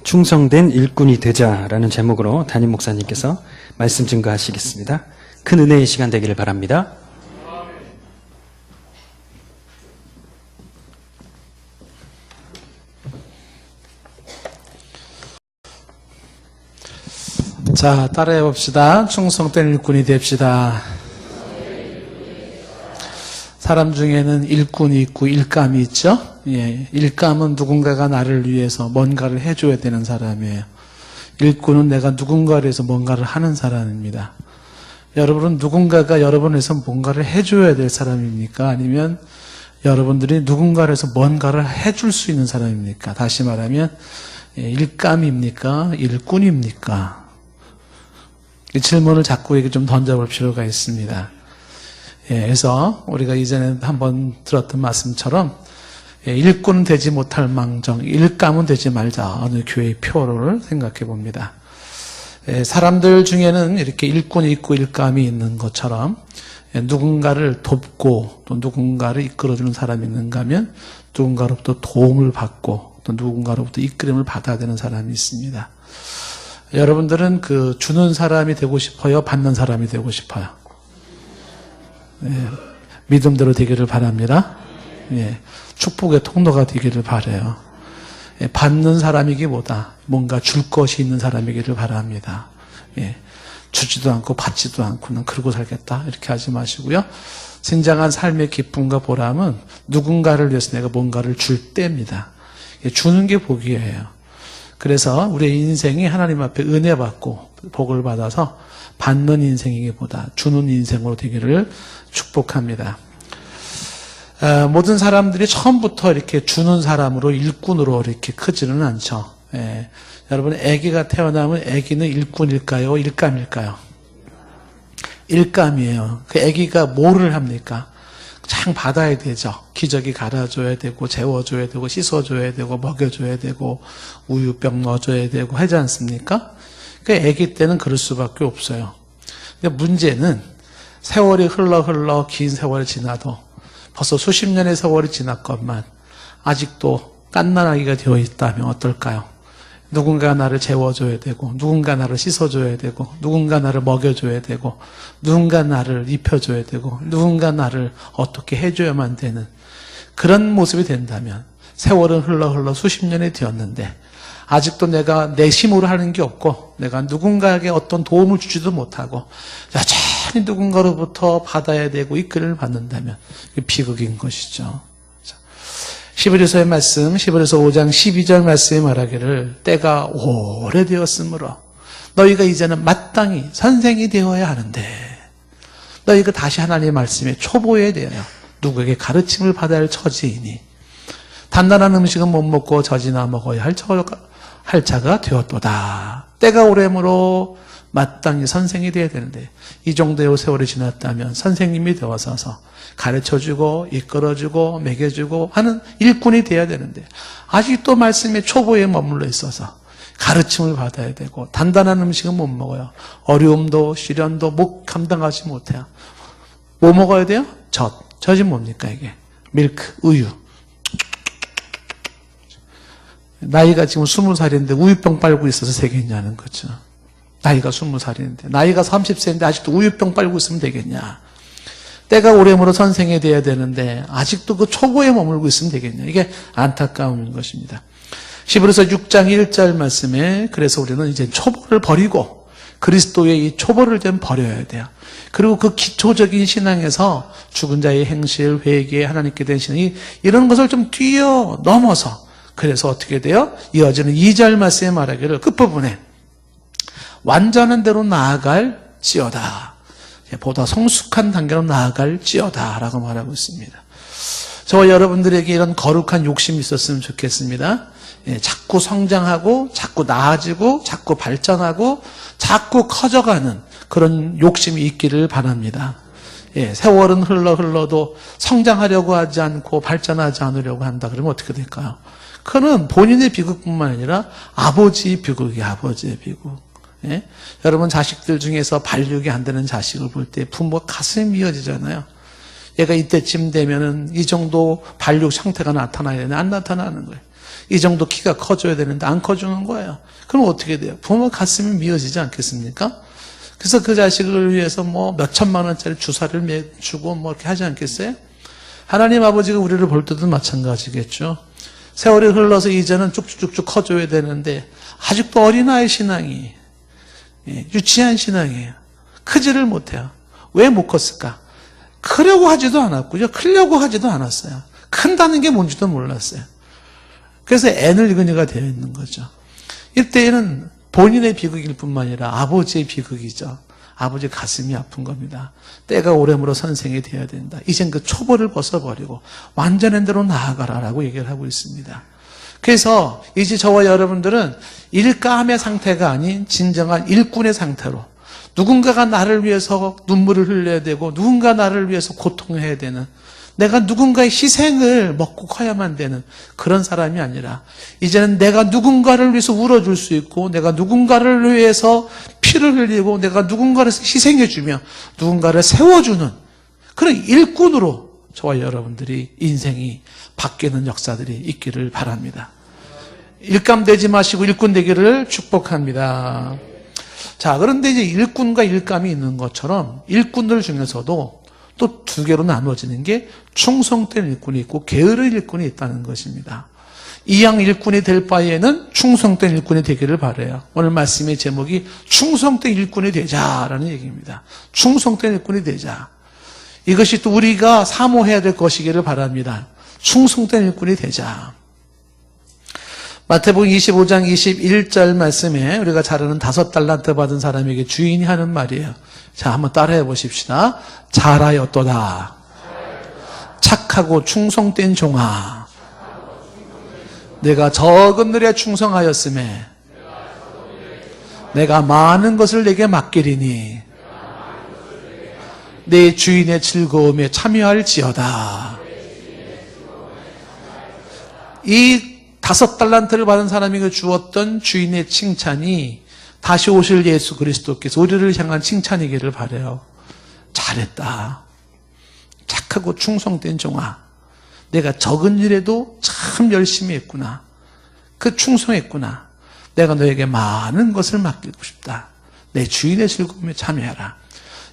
충성된 일꾼이 되자라는 제목으로 담임 목사님께서 말씀 증거하시겠습니다. 큰 은혜의 시간 되기를 바랍니다. 자, 따라해 봅시다. 충성된 일꾼이 됩시다. 사람 중에는 일꾼이 있고 일감이 있죠. 예, 일감은 누군가가 나를 위해서 뭔가를 해줘야 되는 사람이에요. 일꾼은 내가 누군가를 위해서 뭔가를 하는 사람입니다. 여러분은 누군가가 여러분을 위해서 뭔가를 해줘야 될 사람입니까? 아니면 여러분들이 누군가를 위해서 뭔가를 해줄 수 있는 사람입니까? 다시 말하면 일감입니까? 일꾼입니까? 이 질문을 자꾸 이렇게 좀 던져볼 필요가 있습니다. 예, 그래서 우리가 이전에 한번 들었던 말씀처럼 일꾼은 되지 못할 망정, 일감은 되지 말자. 어느 교회의 표를 생각해 봅니다. 사람들 중에는 이렇게 일꾼이 있고 일감이 있는 것처럼 누군가를 돕고 또 누군가를 이끌어주는 사람이 있는가 하면 누군가로부터 도움을 받고 또 누군가로부터 이끌림을 받아야 되는 사람이 있습니다. 여러분들은 그 주는 사람이 되고 싶어요? 받는 사람이 되고 싶어요? 예, 믿음대로 되기를 바랍니다. 예, 축복의 통로가 되기를 바라요. 예, 받는 사람이기보다 뭔가 줄 것이 있는 사람이기를 바랍니다. 예, 주지도 않고 받지도 않고 난 그러고 살겠다 이렇게 하지 마시고요. 진정한 삶의 기쁨과 보람은 누군가를 위해서 내가 뭔가를 줄 때입니다. 예, 주는 게 복이에요. 그래서 우리의 인생이 하나님 앞에 은혜 받고 복을 받아서 받는 인생이기보다 주는 인생으로 되기를 축복합니다. 모든 사람들이 처음부터 이렇게 주는 사람으로 일꾼으로 이렇게 크지는 않죠. 예. 여러분, 아기가 태어나면 아기는 일꾼일까요? 일감일까요? 일감이에요. 그 아기가 뭐를 합니까? 장 받아야 되죠. 기저귀 갈아줘야 되고 재워줘야 되고 씻어줘야 되고 먹여줘야 되고 우유병 넣어줘야 되고 하지 않습니까? 그 아기 때는 그럴 수밖에 없어요. 근데 문제는 세월이 흘러 긴 세월이 지나도 벌써 수십 년의 세월이 지났건만 아직도 갓난아기가 되어 있다면 어떨까요? 누군가 나를 재워줘야 되고 누군가 나를 씻어줘야 되고 누군가 나를 먹여줘야 되고 누군가 나를 입혀줘야 되고 누군가 나를 어떻게 해줘야만 되는 그런 모습이 된다면 세월은 흘러 수십 년이 되었는데 아직도 내가 내 힘으로 하는 게 없고 내가 누군가에게 어떤 도움을 주지도 못하고 여전히 누군가로부터 받아야 되고 이끌림을 받는다면 비극인 것이죠. 히브리서의 말씀, 히브리서 5장 12절 말씀에 말하기를 때가 오래되었으므로 너희가 이제는 마땅히 선생이 되어야 하는데 너희가 다시 하나님의 말씀에 초보해야 돼요. 누구에게 가르침을 받아야 할 처지이니 단단한 음식은 못 먹고 젖이나 먹어야 할 자가 되었도다. 때가 오래므로 마땅히 선생이 되어야 되는데 이 정도의 세월이 지났다면 선생님이 되어서서 가르쳐주고 이끌어주고 먹여주고 하는 일꾼이 되어야 되는데 아직도 말씀의 초보에 머물러 있어서 가르침을 받아야 되고 단단한 음식은 못 먹어요. 어려움도 시련도 못 감당하지 못해요. 뭐 먹어야 돼요? 젖이 뭡니까 이게? 밀크, 우유. 나이가 지금 20살인데 우유병 빨고 있어서 되겠냐는 거죠. 나이가 20살인데 나이가 30세인데 아직도 우유병 빨고 있으면 되겠냐. 때가 오래므로 선생이 돼야 되는데 아직도 그 초보에 머물고 있으면 되겠냐. 이게 안타까운 것입니다. 히브리서 6장 1절 말씀에 그래서 우리는 이제 초보를 버리고 그리스도의 이 초보를 좀 버려야 돼요. 그리고 그 기초적인 신앙에서 죽은 자의 행실, 회개, 하나님께 대한 신앙 이런 것을 좀 뛰어넘어서 그래서 어떻게 돼요? 이어지는 2절 말씀에 말하기를 끝부분에 완전한 대로 나아갈지어다. 보다 성숙한 단계로 나아갈지어다 라고 말하고 있습니다. 저와 여러분들에게 이런 거룩한 욕심이 있었으면 좋겠습니다. 자꾸 성장하고 자꾸 나아지고 자꾸 발전하고 자꾸 커져가는 그런 욕심이 있기를 바랍니다. 세월은 흘러도 성장하려고 하지 않고 발전하지 않으려고 한다 그러면 어떻게 될까요? 그는 본인의 비극뿐만 아니라 아버지의 비극이에요. 아버지의 비극. 예? 여러분 자식들 중에서 발육이 안 되는 자식을 볼 때 부모 가슴이 미어지잖아요. 얘가 이때쯤 되면은 이 정도 발육 상태가 나타나야 되는데 안 나타나는 거예요. 이 정도 키가 커져야 되는데 안 커주는 거예요. 그럼 어떻게 돼요? 부모 가슴이 미어지지 않겠습니까? 그래서 그 자식을 위해서 뭐 몇천만 원짜리 주사를 주고 뭐 이렇게 하지 않겠어요? 하나님 아버지가 우리를 볼 때도 마찬가지겠죠. 세월이 흘러서 이제는 쭉쭉쭉 커져야 되는데 아직도 어린아이 신앙이, 유치한 신앙이에요. 크지를 못해요. 왜 못 컸을까? 크려고 하지도 않았고요. 크려고 하지도 않았어요. 큰다는 게 뭔지도 몰랐어요. 그래서 애늙은이가 되어 있는 거죠. 이때에는 본인의 비극일 뿐만 아니라 아버지의 비극이죠. 아버지 가슴이 아픈 겁니다. 때가 오래므로 선생이 되어야 된다. 이젠 그 초보를 벗어버리고 완전한 대로 나아가라라고 얘기를 하고 있습니다. 그래서 이제 저와 여러분들은 일감의 상태가 아닌 진정한 일꾼의 상태로 누군가가 나를 위해서 눈물을 흘려야 되고 누군가 나를 위해서 고통해야 되는 내가 누군가의 희생을 먹고 커야만 되는 그런 사람이 아니라 이제는 내가 누군가를 위해서 울어줄 수 있고 내가 누군가를 위해서 피를 흘리고 내가 누군가를 희생해주며 누군가를 세워주는 그런 일꾼으로 저와 여러분들이 인생이 바뀌는 역사들이 있기를 바랍니다. 일감되지 마시고 일꾼 되기를 축복합니다. 자, 그런데 이제 일꾼과 일감이 있는 것처럼 일꾼들 중에서도 또 두 개로 나누어지는 게 충성된 일꾼이 있고 게으른 일꾼이 있다는 것입니다. 이양 일꾼이 될 바에는 충성된 일꾼이 되기를 바라요. 오늘 말씀의 제목이 충성된 일꾼이 되자라는 얘기입니다. 충성된 일꾼이 되자. 이것이 또 우리가 사모해야 될 것이기를 바랍니다. 충성된 일꾼이 되자. 마태복음 25장 21절 말씀에 우리가 잘 아는 5달란트 받은 사람에게 주인이 하는 말이에요. 자, 한번 따라해 보십시다. 잘하였도다. 착하고 충성된 종아. 내가 적은 일에 충성하였음에 내가 많은 것을 내게 맡기리니 내 주인의 즐거움에 참여할지어다. 이 5달란트를 받은 사람에게 주었던 주인의 칭찬이 다시 오실 예수 그리스도께서 우리를 향한 칭찬이기를 바라요. 잘했다. 착하고 충성된 종아. 내가 적은 일에도 참 열심히 했구나. 그 충성했구나. 내가 너에게 많은 것을 맡기고 싶다. 내 주인의 즐거움에 참여해라.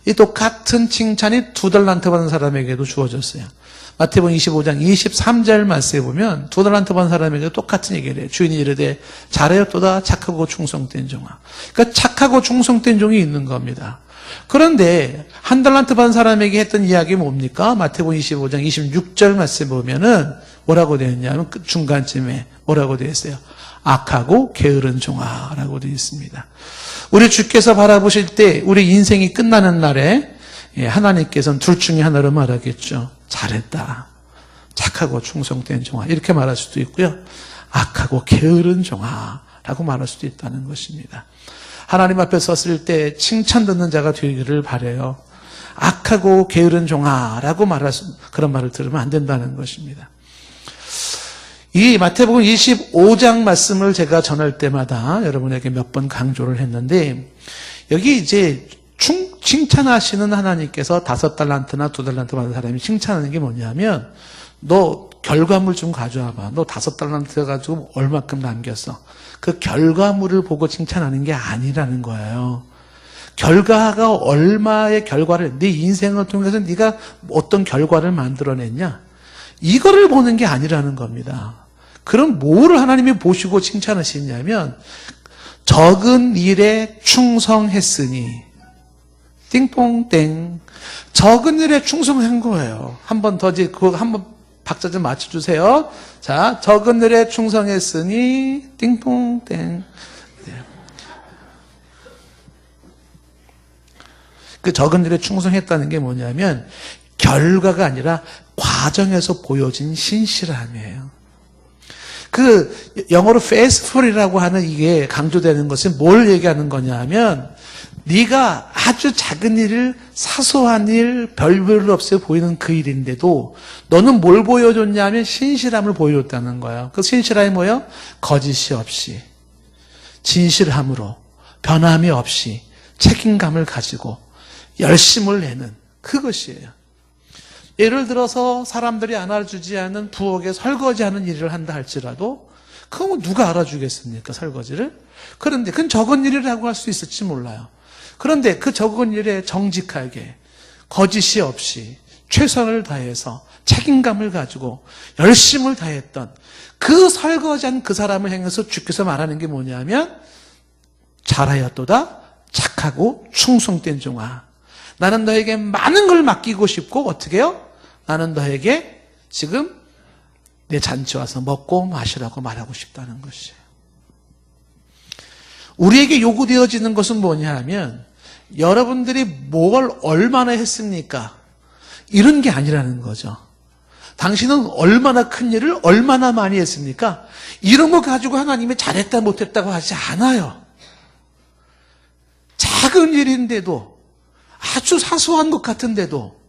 이 똑같은 칭찬이 2달란트 받은 사람에게도 주어졌어요. 마태복음 25장 23절 말씀에 보면 2달란트 받은 사람에게 똑같은 얘기를 해요. 주인이 이르되 잘하였도다 착하고 충성된 종아. 그러니까 착하고 충성된 종이 있는 겁니다. 그런데 1달란트 받은 사람에게 했던 이야기 뭡니까? 마태복음 25장 26절 말씀에 보면은 뭐라고 되어 있냐면 그 중간쯤에 뭐라고 되어 있어요? 악하고 게으른 종아라고 되어 있습니다. 우리 주께서 바라보실 때 우리 인생이 끝나는 날에 하나님께서는 둘 중에 하나로 말하겠죠. 잘했다. 착하고 충성된 종아. 이렇게 말할 수도 있고요. 악하고 게으른 종아라고 말할 수도 있다는 것입니다. 하나님 앞에 섰을 때 칭찬 듣는 자가 되기를 바라요. 악하고 게으른 종아라고 그런 말을 들으면 안 된다는 것입니다. 이 마태복음 25장 말씀을 제가 전할 때마다 여러분에게 몇 번 강조를 했는데 여기 이제 칭찬하시는 하나님께서 5달란트나 2달란트 받은 사람이 칭찬하는 게 뭐냐면 너 결과물 좀 가져와봐. 너 5달란트 가지고 얼마큼 남겼어. 그 결과물을 보고 칭찬하는 게 아니라는 거예요. 결과가 얼마의 결과를 네 인생을 통해서 네가 어떤 결과를 만들어냈냐. 이거를 보는 게 아니라는 겁니다. 그럼 뭐를 하나님이 보시고 칭찬하시냐면 적은 일에 충성했으니 띵동땡 적은 일에 충성한 거예요. 한 번 더 이제 그거 한번 박자 좀 맞춰주세요. 자, 적은 일에 충성했으니 띵동땡. 그 적은 일에 충성했다는 게 뭐냐면 결과가 아니라 과정에서 보여진 신실함이에요. 그 영어로 faithful이라고 하는 이게 강조되는 것은 뭘 얘기하는 거냐 하면 네가 아주 작은 일을 사소한 일 별별 없이 보이는 그 일인데도 너는 뭘 보여줬냐 하면 신실함을 보여줬다는 거예요. 그 신실함이 뭐예요? 거짓이 없이 진실함으로 변함이 없이 책임감을 가지고 열심을 내는 그것이에요. 예를 들어서 사람들이 안아주지 않은 부엌에 설거지하는 일을 한다 할지라도 그거 누가 알아주겠습니까, 설거지를? 그런데 그건 적은 일이라고 할 수 있을지 몰라요. 그런데 그 적은 일에 정직하게, 거짓이 없이, 최선을 다해서, 책임감을 가지고, 열심을 다했던 그 설거지한 그 사람을 향해서 주께서 말하는 게 뭐냐면, 잘하였도다, 착하고 충성된 종아. 나는 너에게 많은 걸 맡기고 싶고, 어떻게 해요? 나는 너에게 지금 내 잔치 와서 먹고 마시라고 말하고 싶다는 것이에요. 우리에게 요구되어지는 것은 뭐냐 하면 여러분들이 뭘 얼마나 했습니까? 이런 게 아니라는 거죠. 당신은 얼마나 큰 일을 얼마나 많이 했습니까? 이런 거 가지고 하나님이 잘했다 못했다고 하지 않아요. 작은 일인데도 아주 사소한 것 같은데도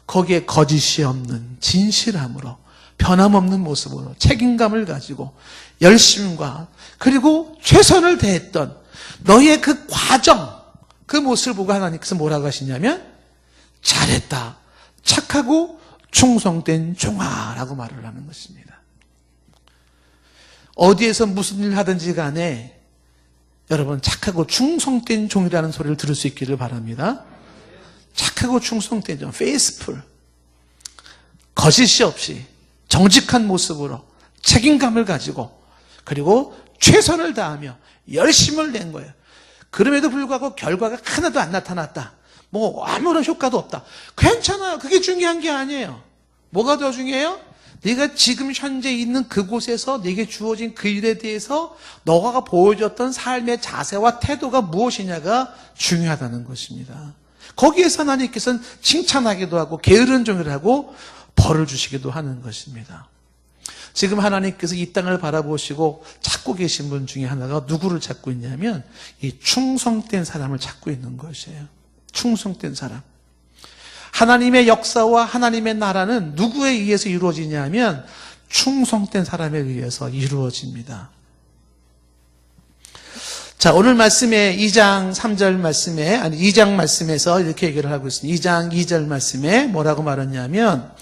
거기에 거짓이 없는 진실함으로 변함없는 모습으로 책임감을 가지고 열심과 그리고 최선을 다했던 너의 그 과정, 그 모습을 보고 하나님께서 뭐라고 하시냐면 잘했다, 착하고 충성된 종아라고 말을 하는 것입니다. 어디에서 무슨 일 하든지 간에 여러분 착하고 충성된 종이라는 소리를 들을 수 있기를 바랍니다. 착하고 충성된 종, faithful, 거짓이 없이 정직한 모습으로 책임감을 가지고 그리고 최선을 다하며 열심을 낸 거예요. 그럼에도 불구하고 결과가 하나도 안 나타났다. 뭐 아무런 효과도 없다. 괜찮아요. 그게 중요한 게 아니에요. 뭐가 더 중요해요? 네가 지금 현재 있는 그곳에서 네게 주어진 그 일에 대해서 너가 보여줬던 삶의 자세와 태도가 무엇이냐가 중요하다는 것입니다. 거기에서 하나님께서는 칭찬하기도 하고 게으른 종이라 하고 벌을 주시기도 하는 것입니다. 지금 하나님께서 이 땅을 바라보시고 찾고 계신 분 중에 하나가 누구를 찾고 있냐면 이 충성된 사람을 찾고 있는 것이에요. 충성된 사람. 하나님의 역사와 하나님의 나라는 누구에 의해서 이루어지냐면 충성된 사람에 의해서 이루어집니다. 자, 오늘 말씀에 2장 3절 말씀에, 아니 2장 말씀에서 이렇게 얘기를 하고 있습니다. 2장 2절 말씀에 뭐라고 말했냐면,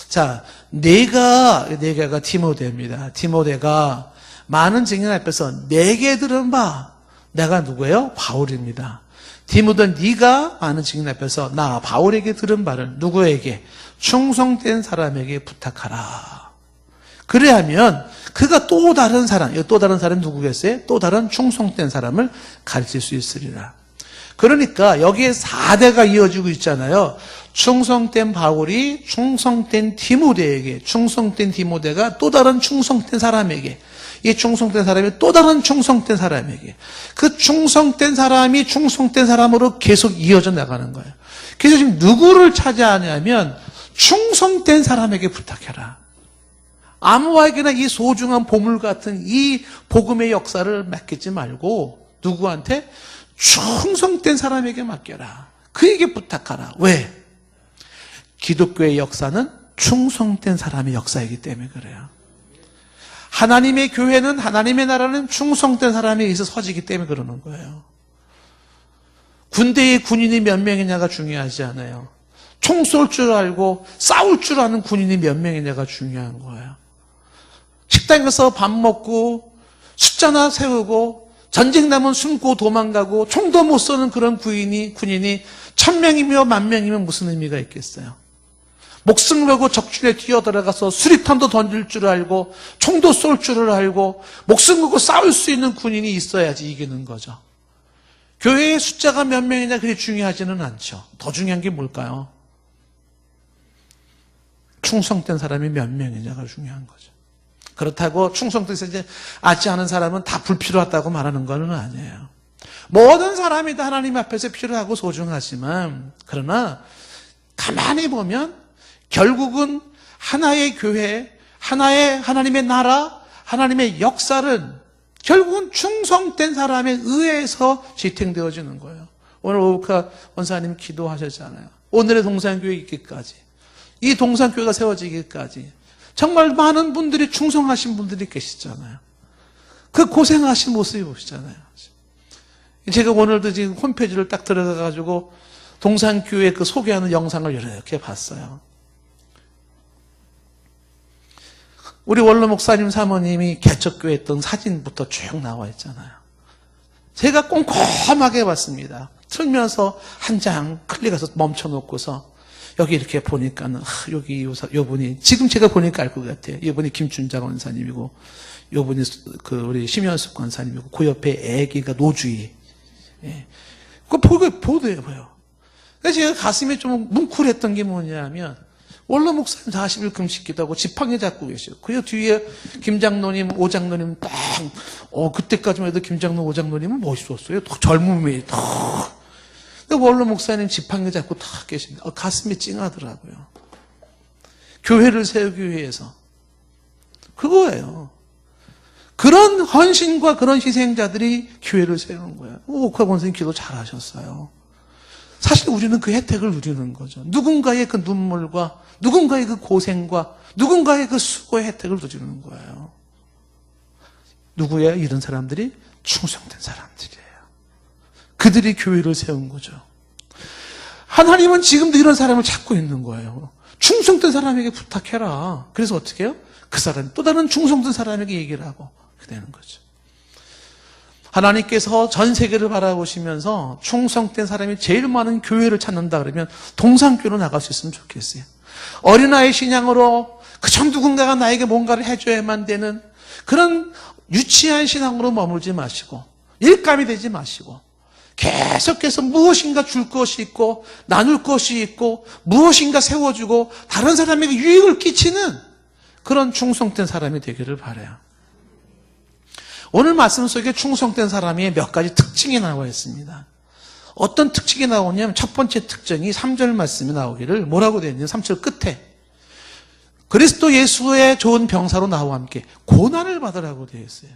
자, 네가가 디모데입니다. 디모데가 많은 증인 앞에서 내게 들은 바, 내가 누구예요? 바울입니다. 디모데 네가 많은 증인 앞에서 나 바울에게 들은 바를 누구에게? 충성된 사람에게 부탁하라. 그래야면 그가 또 다른 사람, 또 다른 사람이 누구겠어요? 또 다른 충성된 사람을 가르칠 수 있으리라. 그러니까 여기에 4대가 이어지고 있잖아요. 충성된 바울이 충성된 디모데에게, 충성된 디모데가 또 다른 충성된 사람에게, 이 충성된 사람이 또 다른 충성된 사람에게, 그 충성된 사람이 충성된 사람으로 계속 이어져 나가는 거예요. 그래서 지금 누구를 찾아하냐면 충성된 사람에게 부탁해라. 아무에게나 이 소중한 보물 같은 이 복음의 역사를 맡기지 말고 누구한테? 충성된 사람에게 맡겨라. 그에게 부탁하라. 왜? 기독교의 역사는 충성된 사람의 역사이기 때문에 그래요. 하나님의 교회는, 하나님의 나라는 충성된 사람에 의해서 서지기 때문에 그러는 거예요. 군대의 군인이 몇 명이냐가 중요하지 않아요. 총 쏠 줄 알고 싸울 줄 아는 군인이 몇 명이냐가 중요한 거예요. 식당에서 밥 먹고 숫자나 세우고 전쟁 나면 숨고 도망가고 총도 못 쏘는 그런 군인이 1000명이며 10,000명이면 무슨 의미가 있겠어요? 목숨을 걸고 적진에 뛰어들어가서 수리탄도 던질 줄 알고 총도 쏠 줄을 알고 목숨 걸고 싸울 수 있는 군인이 있어야지 이기는 거죠. 교회의 숫자가 몇 명이냐 그게 중요하지는 않죠. 더 중요한 게 뭘까요? 충성된 사람이 몇 명이냐가 중요한 거죠. 그렇다고 충성되지 않은 사람은 다 불필요하다고 말하는 건 아니에요. 모든 사람이 다 하나님 앞에서 필요하고 소중하지만 그러나 가만히 보면 결국은 하나의 교회, 하나의 하나님의 나라, 하나님의 역사는 결국은 충성된 사람에 의해서 지탱되어지는 거예요. 오늘 오우카 원사님 기도하셨잖아요. 오늘의 동산교회 있기까지, 이 동산교회가 세워지기까지 정말 많은 분들이 충성하신 분들이 계시잖아요. 그 고생하신 모습이 보시잖아요. 제가 오늘도 지금 홈페이지를 딱 들어가가지고 동산교회 그 소개하는 영상을 이렇게 봤어요. 우리 원로 목사님 사모님이 개척교회 했던 사진부터 쭉 나와 있잖아요. 제가 꼼꼼하게 봤습니다. 틀면서 한 장 클릭해서 멈춰놓고서 여기 이렇게 보니까는 여기 요분이 지금 제가 보니까 알 것 같아요. 이분이 김춘장 원사님이고 요분이 우리 심현숙 권사님이고 그 옆에 애기가 노주희. 예. 그거 보도해 보여. 그래서 제가 가슴이 좀 뭉클했던 게 뭐냐면 원로 목사님 40일 금식기도 하고 지팡이 잡고 계셔요. 그 뒤에 김장로님, 오장로님 딱 그때까지만 해도 김장로, 오장로님은 멋있었어요. 더 젊음이 더. 원로 목사님 지팡이 잡고 딱 계십니다. 가슴이 찡하더라고요. 교회를 세우기 위해서. 그거예요. 그런 헌신과 그런 희생자들이 교회를 세우는 거예요. 옥화 권사님 기도 잘하셨어요. 사실 우리는 그 혜택을 누리는 거죠. 누군가의 그 눈물과 누군가의 그 고생과 누군가의 그 수고의 혜택을 누리는 거예요. 누구예요? 이런 사람들이 충성된 사람들이에요. 그들이 교회를 세운 거죠. 하나님은 지금도 이런 사람을 찾고 있는 거예요. 충성된 사람에게 부탁해라. 그래서 어떻게 해요? 그 사람이 또 다른 충성된 사람에게 얘기를 하고 그렇게 되는 거죠. 하나님께서 전 세계를 바라보시면서 충성된 사람이 제일 많은 교회를 찾는다 그러면 동산교로 나갈 수 있으면 좋겠어요. 어린아이 신앙으로 그저 누군가가 나에게 뭔가를 해줘야만 되는 그런 유치한 신앙으로 머물지 마시고 일감이 되지 마시고 계속해서 무엇인가 줄 것이 있고 나눌 것이 있고 무엇인가 세워주고 다른 사람에게 유익을 끼치는 그런 충성된 사람이 되기를 바라요. 오늘 말씀 속에 충성된 사람의 몇 가지 특징이 나와 있습니다. 어떤 특징이 나오냐면 첫 번째 특징이 3절 말씀이 나오기를 뭐라고 되어 있냐면 3절 끝에 그리스도 예수의 좋은 병사로 나와 함께 고난을 받으라고 되어 있어요.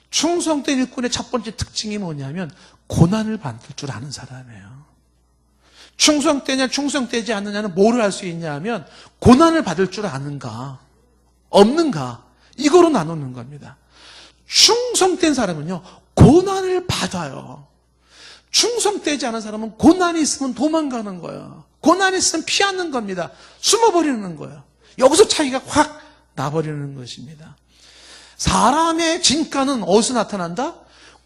충성된 일꾼의 첫 번째 특징이 뭐냐면 고난을 받을 줄 아는 사람이에요. 충성되냐 충성되지 않느냐는 뭐를 알 수 있냐 하면 고난을 받을 줄 아는가 없는가 이거로 나누는 겁니다. 충성된 사람은요 고난을 받아요. 충성되지 않은 사람은 고난이 있으면 도망가는 거예요. 고난이 있으면 피하는 겁니다. 숨어버리는 거예요. 여기서 차이가 확 나버리는 것입니다. 사람의 진가는 어디서 나타난다?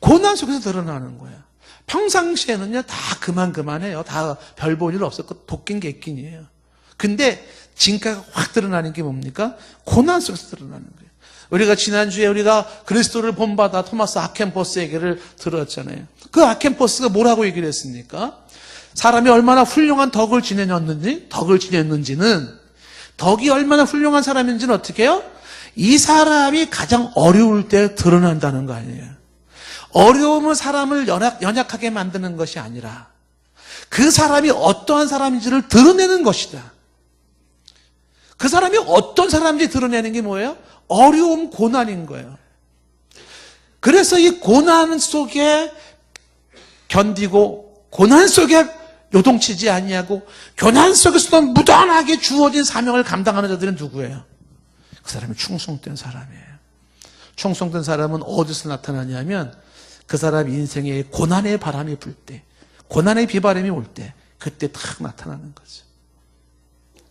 고난 속에서 드러나는 거예요. 평상시에는요 다 그만해요. 다 별 볼 일 없었고 도끼인 객긴이에요. 근데 진가가 확 드러나는 게 뭡니까? 고난 속에서 드러나는 거예요. 우리가 지난주에 우리가 그리스도를 본받아 토마스 아켄포스 얘기를 들었잖아요. 그 아켄포스가 뭐라고 얘기를 했습니까? 사람이 얼마나 훌륭한 덕을 지냈는지는 덕이 얼마나 훌륭한 사람인지는 어떻게 해요? 이 사람이 가장 어려울 때 드러난다는 거 아니에요. 어려움은 사람을 연약하게 만드는 것이 아니라 그 사람이 어떠한 사람인지를 드러내는 것이다. 그 사람이 어떤 사람인지 드러내는 게 뭐예요? 어려움, 고난인 거예요. 그래서 이 고난 속에 견디고 고난 속에 요동치지 아니하고 고난 속에서도 무던하게 주어진 사명을 감당하는 자들은 누구예요? 그 사람이 충성된 사람이에요. 충성된 사람은 어디서 나타나냐면 그 사람 인생에 고난의 바람이 불 때, 고난의 비바람이 올 때 그때 탁 나타나는 거죠.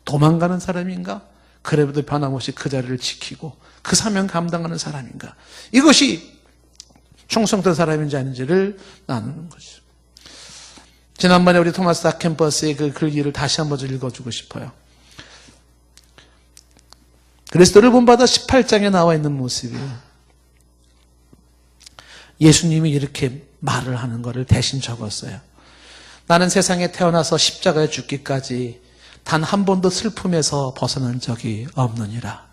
도망가는 사람인가? 그래도 변함없이 그 자리를 지키고 그 사명 감당하는 사람인가? 이것이 충성된 사람인지 아닌지를 나누는 거죠. 지난번에 우리 토마스 아켄버스의 그 글귀를 다시 한번 읽어주고 싶어요. 그리스도를 본받아 18장에 나와 있는 모습이에요. 예수님이 이렇게 말을 하는 것을 대신 적었어요. 나는 세상에 태어나서 십자가에 죽기까지 단 한 번도 슬픔에서 벗어난 적이 없느니라.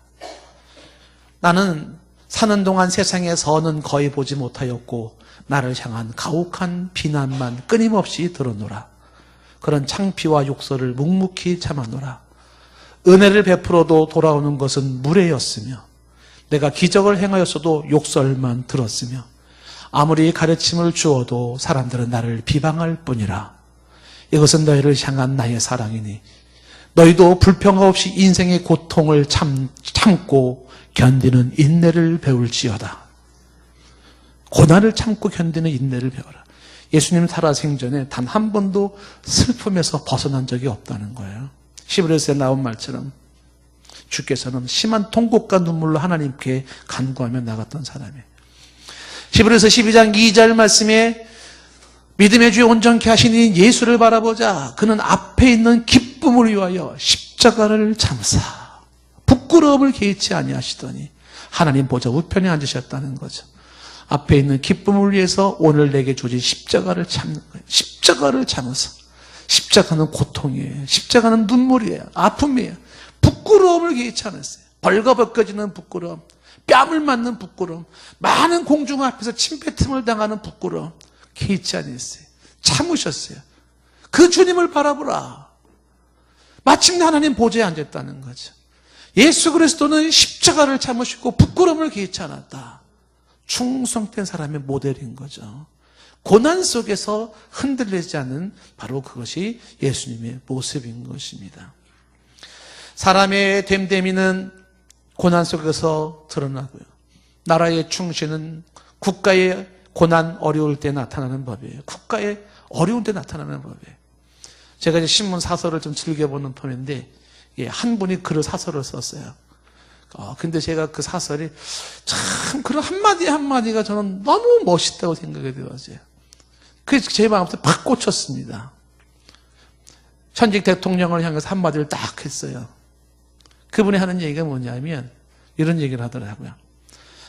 나는 사는 동안 세상에서는 거의 보지 못하였고 나를 향한 가혹한 비난만 끊임없이 들어노라. 그런 창피와 욕설을 묵묵히 참아노라. 은혜를 베풀어도 돌아오는 것은 무례였으며 내가 기적을 행하였어도 욕설만 들었으며 아무리 가르침을 주어도 사람들은 나를 비방할 뿐이라. 이것은 너희를 향한 나의 사랑이니 너희도 불평 없이 인생의 고통을 참고 견디는 인내를 배울지어다. 고난을 참고 견디는 인내를 배워라. 예수님 살아생전에 단 한 번도 슬픔에서 벗어난 적이 없다는 거예요. 히브리서에 나온 말처럼 주께서는 심한 통곡과 눈물로 하나님께 간구하며 나갔던 사람이에요. 히브리서 12장 2절 말씀에 믿음의 주에 온전케 하시니 예수를 바라보자. 그는 앞에 있는 기쁨을 위하여 십자가를 참사 부끄러움을 개의치 아니하시더니 하나님 보좌 우편에 앉으셨다는 거죠. 앞에 있는 기쁨을 위해서 오늘 내게 주어진 십자가를 참는 거예요. 십자가를 참으서. 십자가는 고통이에요. 십자가는 눈물이에요. 아픔이에요. 부끄러움을 개의치 않았어요. 벌거벗겨지는 부끄러움, 뺨을 맞는 부끄러움, 많은 공중 앞에서 침뱉음을 당하는 부끄러움 개의치 않았어요. 참으셨어요. 그 주님을 바라보라. 마침내 하나님 보좌에 앉았다는 거죠. 예수 그리스도는 십자가를 참으시고 부끄러움을 개의치 않았다. 충성된 사람의 모델인 거죠. 고난 속에서 흔들리지 않는 바로 그것이 예수님의 모습인 것입니다. 사람의 됨됨이는 고난 속에서 드러나고요. 나라의 충신은 국가의 고난 어려울 때 나타나는 법이에요. 국가의 어려운 때 나타나는 법이에요. 제가 이제 신문 사설을 좀 즐겨보는 편인데 한 분이 글을 사설을 썼어요. 근데 제가 그 사설이 참 그런 한마디 한마디가 저는 너무 멋있다고 생각이 들었어요. 그래서 제 마음에 팍 꽂혔습니다. 현직 대통령을 향해서 한마디를 딱 했어요. 그분이 하는 얘기가 뭐냐면 이런 얘기를 하더라고요.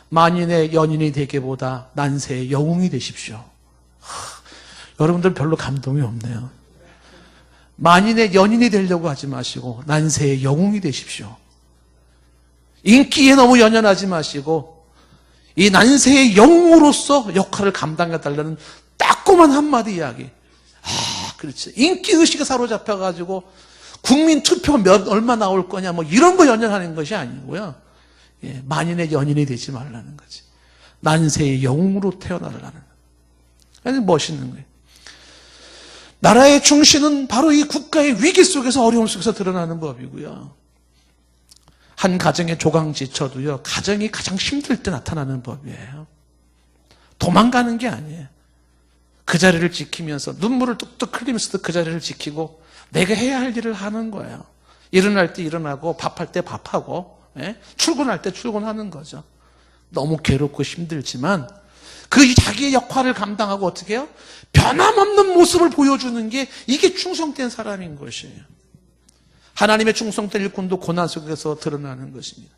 만인의 연인이 되기보다 난세의 영웅이 되십시오. 여러분들 별로 감동이 없네요. 만인의 연인이 되려고 하지 마시고 난세의 영웅이 되십시오. 인기에 너무 연연하지 마시고 이 난세의 영웅으로서 역할을 감당해달라는 따끔한 한마디 이야기. 그렇죠. 인기의식에 사로잡혀가지고 국민 투표 얼마 나올 거냐 뭐 이런 거 연연하는 것이 아니고요. 만인의 연인이 되지 말라는 거지. 난세의 영웅으로 태어나라는 거예요. 멋있는 거예요. 나라의 충신은 바로 이 국가의 위기 속에서 어려움 속에서 드러나는 법이고요. 한 가정의 조강지처도요. 가정이 가장 힘들 때 나타나는 법이에요. 도망가는 게 아니에요. 그 자리를 지키면서 눈물을 뚝뚝 흘리면서도 그 자리를 지키고 내가 해야 할 일을 하는 거예요. 일어날 때 일어나고 밥할 때 밥하고 출근할 때 출근하는 거죠. 너무 괴롭고 힘들지만 그 자기의 역할을 감당하고 어떻게 해요? 변함없는 모습을 보여주는 게 이게 충성된 사람인 것이에요. 하나님의 충성된 일꾼도 고난 속에서 드러나는 것입니다.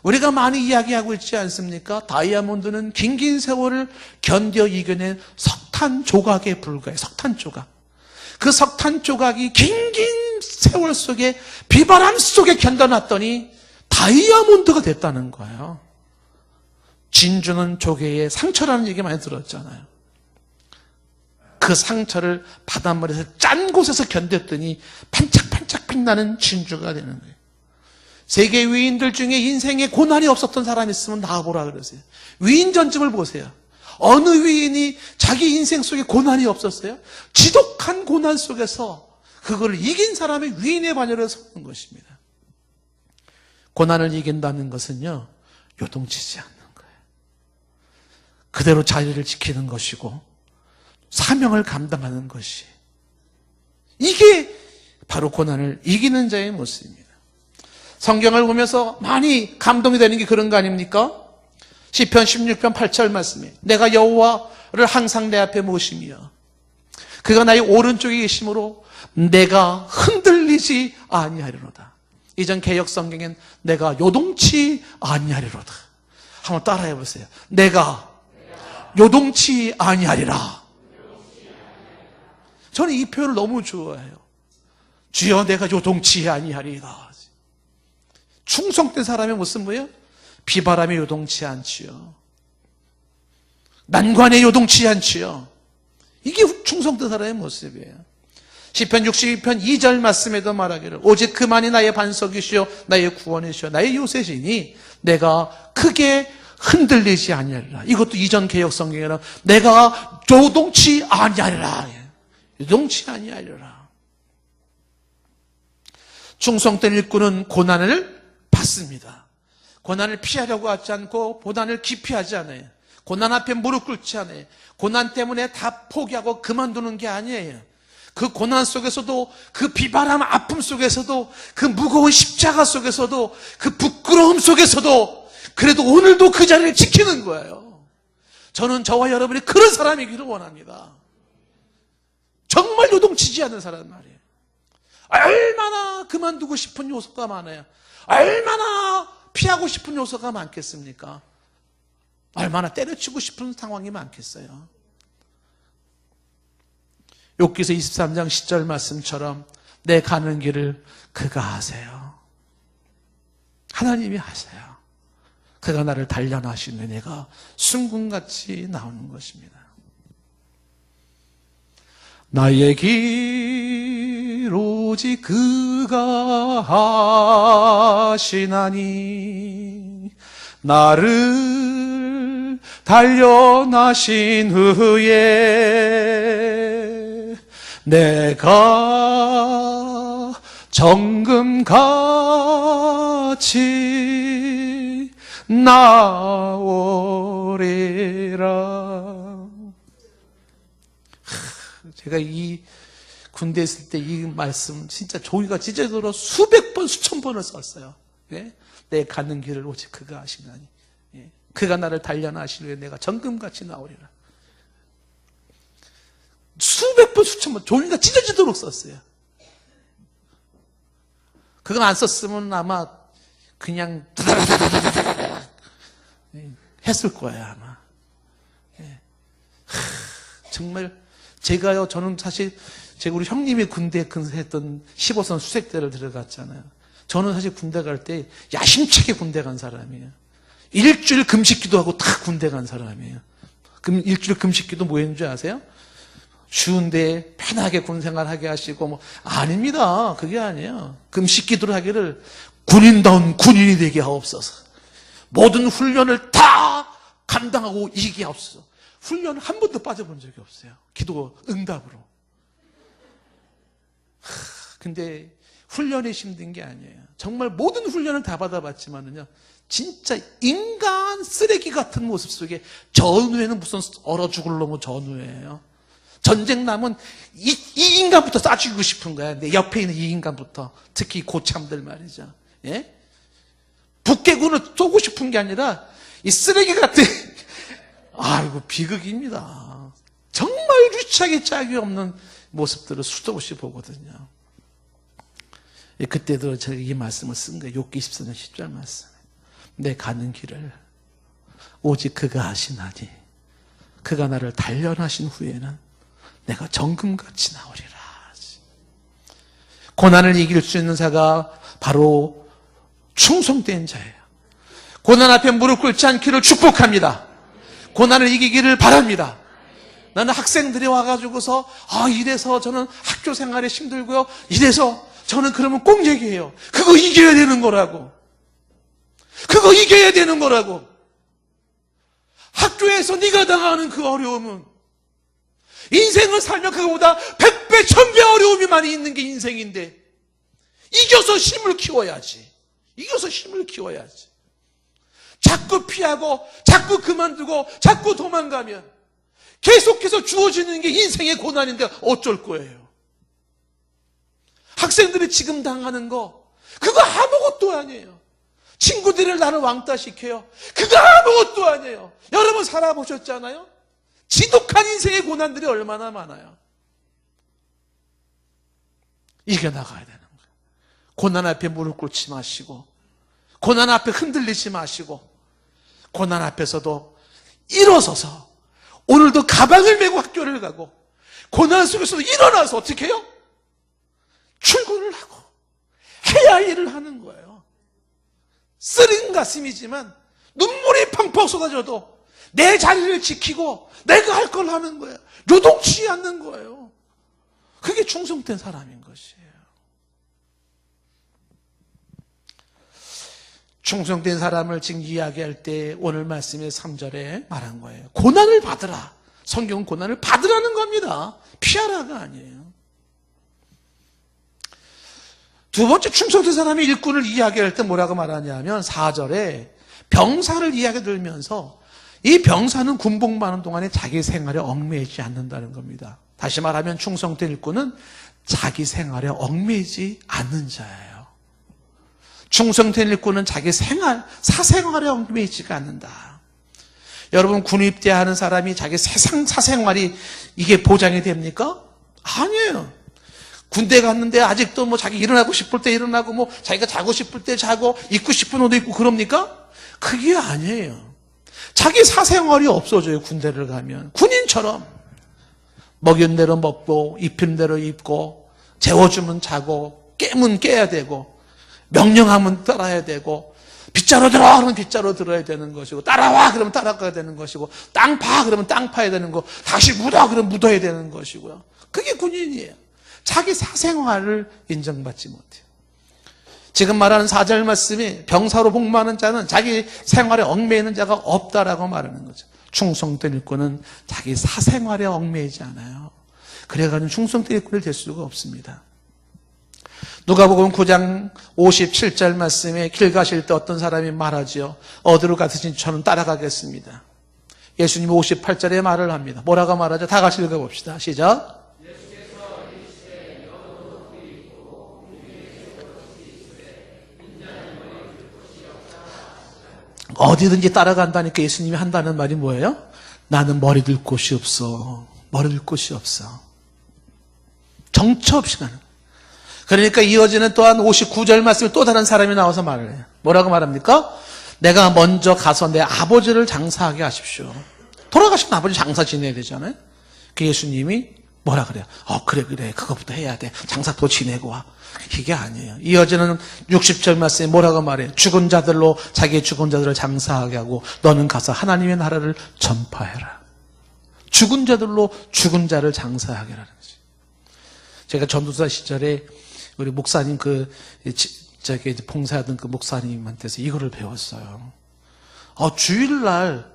우리가 많이 이야기하고 있지 않습니까? 다이아몬드는 긴 세월을 견뎌 이겨낸 석탄 조각에 불과해요. 석탄 조각. 그 석탄 조각이 긴 세월 속에 비바람 속에 견뎌놨더니 다이아몬드가 됐다는 거예요. 진주는 조개의 상처라는 얘기 많이 들었잖아요. 그 상처를 바닷물에서 짠 곳에서 견뎠더니 반짝반짝 빛나는 진주가 되는 거예요. 세계 위인들 중에 인생에 고난이 없었던 사람이 있으면 나와보라 그러세요. 위인 전집을 보세요. 어느 위인이 자기 인생 속에 고난이 없었어요? 지독한 고난 속에서 그걸 이긴 사람이 위인의 반열에 서는 것입니다. 고난을 이긴다는 것은요, 요동치지 않는 거예요. 그대로 자리를 지키는 것이고 사명을 감당하는 것이, 이게 바로 고난을 이기는 자의 모습입니다. 성경을 보면서 많이 감동이 되는 게 그런 거 아닙니까? 시편 16편 8절 말씀에 내가 여호와를 항상 내 앞에 모시며 그가 나의 오른쪽에 계심으로 내가 흔들리지 아니하리로다. 이전 개역 성경엔 내가 요동치 아니하리로다. 한번 따라해 보세요. 내가 요동치 아니하리라. 저는 이 표현을 너무 좋아해요. 주여 내가 요동치 아니하리라. 충성된 사람의 모습은 뭐예요? 비바람에 요동치 않지요. 난관에 요동치 않지요. 이게 충성된 사람의 모습이에요. 시편 62편 2절 말씀에도 말하기를 오직 그만이 나의 반석이시요 나의 구원이시요 나의 요새시니 내가 크게 흔들리지 아니하리라. 이것도 이전 개역 성경에는 내가 요동치 아니하리라. 요동치 아니하리라. 충성된 일꾼은 고난을 받습니다. 고난을 피하려고 하지 않고 고난을 기피하지 않아요. 고난 앞에 무릎 꿇지 않아요. 고난 때문에 다 포기하고 그만두는 게 아니에요. 그 고난 속에서도, 그 비바람 아픔 속에서도, 그 무거운 십자가 속에서도, 그 부끄러움 속에서도 그래도 오늘도 그 자리를 지키는 거예요. 저는 저와 여러분이 그런 사람이기를 원합니다. 정말 요동치지 않는 사람 말이에요. 얼마나 그만두고 싶은 요소가 많아요. 얼마나 피하고 싶은 요소가 많겠습니까? 얼마나 때려치고 싶은 상황이 많겠어요. 욥기서 23장 10절 말씀처럼 내 가는 길을 그가 하세요. 하나님이 하세요. 그가 나를 단련하시는 내가 순금같이 나오는 것입니다. 나의 길 오직 그가 하시나니 나를 단련하신 후에 내가 정금같이 나오리라. 제가 이 군대에 있을 때 이 말씀 진짜 종이가 찢어져서 수백 번 수천 번을 썼어요. 예? 내 가는 길을 오직 그가 하시나니 예? 그가 나를 단련하시려 내가 정금같이 나오리라. 수백 번 수천 번 종이가 찢어지도록 썼어요. 그건 안 썼으면 아마 그냥 했을 거예요 아마. 예. 정말 제가요, 저는 사실 제가 우리 형님이 군대에 근무했던 15선 수색대를 들어갔잖아요. 저는 사실 군대 갈 때 야심차게 군대 간 사람이에요. 일주일 금식기도 하고 다 군대 간 사람이에요. 그럼 일주일 금식기도 뭐 했는 줄 아세요? 쉬운데 편하게 군생활 하게 하시고 뭐 아닙니다. 그게 아니에요. 금식기도를 하기를 군인다운 군인이 되게 하옵소서. 모든 훈련을 다 감당하고 이기게 하옵소서. 훈련 한 번도 빠져본 적이 없어요. 기도 응답으로. 근데 훈련이 힘든 게 아니에요. 정말 모든 훈련을 다 받아봤지만은요, 진짜 인간 쓰레기 같은 모습 속에 전우에는 무슨 얼어 죽을 놈의 전우예요. 전쟁 나면 이 인간부터 쏴 죽이고 싶은 거야. 내 옆에 있는 이 인간부터. 특히 고참들 말이죠. 예? 북괴군을 쏘고 싶은 게 아니라 이 쓰레기 같은 아이고 비극입니다. 정말 유치하게 짝이 없는 모습들을 수도 없이 보거든요. 그때도 제가 이 말씀을 쓴 거예요. 욥기 24장 10절 말씀. 내 가는 길을 오직 그가 하시나니 그가 나를 단련하신 후에는 내가 정금같이 나오리라. 고난을 이길 수 있는 자가 바로 충성된 자예요. 고난 앞에 무릎 꿇지 않기를 축복합니다. 고난을 이기기를 바랍니다. 나는 학생들이 와가지고서 이래서 저는 학교 생활이 힘들고요. 이래서 저는 그러면 꼭 얘기해요. 그거 이겨야 되는 거라고. 그거 이겨야 되는 거라고. 학교에서 네가 당하는 그 어려움은 인생을 살면 그거보다 100배, 1000배 어려움이 많이 있는 게 인생인데 이겨서 힘을 키워야지. 이겨서 힘을 키워야지. 자꾸 피하고 자꾸 그만두고 자꾸 도망가면 계속해서 주어지는 게 인생의 고난인데 어쩔 거예요. 학생들이 지금 당하는 거 그거 아무것도 아니에요. 친구들을 나를 왕따시켜요. 그거 아무것도 아니에요. 여러분 살아보셨잖아요. 지독한 인생의 고난들이 얼마나 많아요. 이겨나가야 되는 거예요. 고난 앞에 무릎 꿇지 마시고 고난 앞에 흔들리지 마시고 고난 앞에서도 일어서서 오늘도 가방을 메고 학교를 가고 고난 속에서도 일어나서 어떻게 해요? 출근을 하고 해야 할 일을 하는 거예요. 쓰린 가슴이지만 눈물이 펑펑 쏟아져도 내 자리를 지키고 내가 할 걸 하는 거예요. 요동치 않는 거예요. 그게 충성된 사람인 것이에요. 충성된 사람을 지금 이야기할 때 오늘 말씀의 3절에 말한 거예요. 고난을 받으라. 성경은 고난을 받으라는 겁니다. 피하라가 아니에요. 두 번째 충성된 사람이 일꾼을 이야기할 때 뭐라고 말하냐면 4절에 병사를 이야기 들면서 이 병사는 군복 많은 동안에 자기 생활에 얽매이지 않는다는 겁니다. 다시 말하면 충성된 일꾼은 자기 생활에 얽매이지 않는 자예요. 충성된 일꾼은 자기 사생활에 얽매이지가 않는다. 여러분, 군 입대하는 사람이 자기 사생활이 이게 보장이 됩니까? 아니에요. 군대 갔는데 아직도 뭐 자기 일어나고 싶을 때 일어나고 뭐 자기가 자고 싶을 때 자고 입고 싶은 옷 입고 그럽니까? 그게 아니에요. 자기 사생활이 없어져요. 군대를 가면 군인처럼 먹인 대로 먹고 입힌 대로 입고 재워주면 자고 깨면 깨야 되고 명령하면 따라야 되고 빗자루 들어 그러면 빗자루 들어야 되는 것이고 따라와 그러면 따라가야 되는 것이고 땅 파 그러면 땅 파야 되는 거 다시 묻어 그러면 묻어야 되는 것이고요. 그게 군인이에요. 자기 사생활을 인정받지 못해요. 지금 말하는 4절 말씀이 병사로 복무하는 자는 자기 생활에 얽매이는 자가 없다라고 말하는 거죠. 충성된 일꾼은 자기 사생활에 얽매이지 않아요. 그래가지고 충성된 일꾼이 될 수가 없습니다. 누가복음 9장 57절 말씀에 길 가실 때 어떤 사람이 말하지요. 어디로 가든지 저는 따라가겠습니다. 예수님이 58절에 말을 합니다. 뭐라고 말하죠? 다 같이 읽어봅시다. 시작. 어디든지 따라간다니까 예수님이 한다는 말이 뭐예요? 나는 머리 들 곳이 없어. 머리 들 곳이 없어. 정처 없이 가는. 그러니까 이어지는 또한 59절 말씀에 또 다른 사람이 나와서 말을 해요. 뭐라고 말합니까? 내가 먼저 가서 내 아버지를 장사하게 하십시오. 돌아가신 아버지 장사 지내야 되잖아요. 그 예수님이 뭐라 그래요? 그래 그것부터 해야 돼. 장사 또 지내고 와. 이게 아니에요. 이어지는 60절 말씀에 뭐라고 말해요? 죽은 자들로 자기의 죽은 자들을 장사하게 하고 너는 가서 하나님의 나라를 전파해라. 죽은 자들로 죽은 자를 장사하게 하라는 거죠. 제가 전도사 시절에 우리 목사님 저기 봉사하던 그 목사님한테서 이거를 배웠어요. 주일날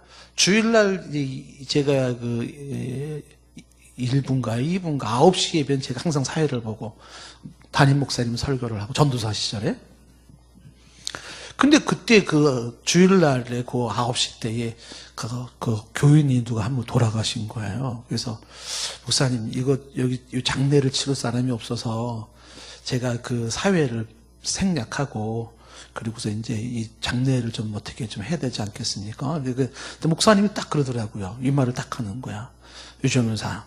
제가 1분가 2분가 9시 예배는 제가 항상 사회를 보고 담임 목사님 설교를 하고 전도사 시절에. 근데 그때 그 주일날에 그 9시 때에 그 교인이 누가 한 분 돌아가신 거예요. 그래서 목사님 이거 여기 장례를 치를 사람이 없어서 제가 그 사회를 생략하고 그리고서 이제 이 장례를 좀 어떻게 좀 해야 되지 않겠습니까? 근데 목사님이 딱 그러더라고요. 이 말을 딱 하는 거야. 유정은사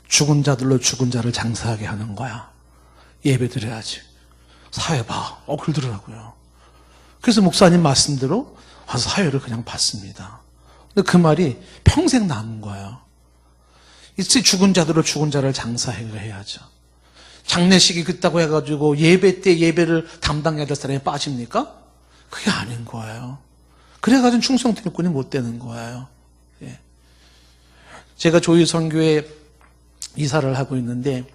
죽은 자들로 죽은 자를 장사하게 하는 거야. 예배 드려야지. 사회 봐. 그러더라고요. 그래서 목사님 말씀대로 와서 사회를 그냥 봤습니다. 근데 그 말이 평생 남은 거예요. 이제 죽은 자들로 죽은 자를 장사해야죠. 장례식이 그렇다고 해가지고 예배 때 예배를 담당해야 될 사람이 빠집니까? 그게 아닌 거예요. 그래가지고 충성된 일꾼이 못 되는 거예요. 예. 제가 조유선교회 이사를 하고 있는데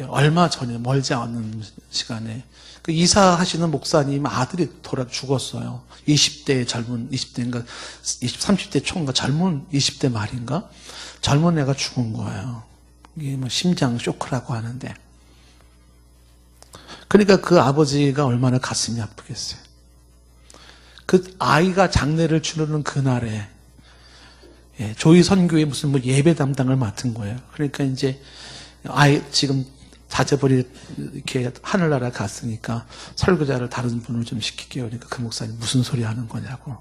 얼마 전에 멀지 않은 시간에 그 이사하시는 목사님 아들이 죽었어요. 20대 젊은 20대인가 30대 초인가 젊은 20대 말인가 젊은 애가 죽은 거예요. 이게 뭐 심장 쇼크라고 하는데 그러니까 그 아버지가 얼마나 가슴이 아프겠어요. 그 아이가 장례를 치르는 그날에 조이 선교회 무슨 뭐 예배 담당을 맡은 거예요. 그러니까 이제 지금 자제벌이 이렇게 하늘나라 갔으니까 설교자를 다른 분을 좀 시킬게요. 그러니까 그 목사님 무슨 소리 하는 거냐고.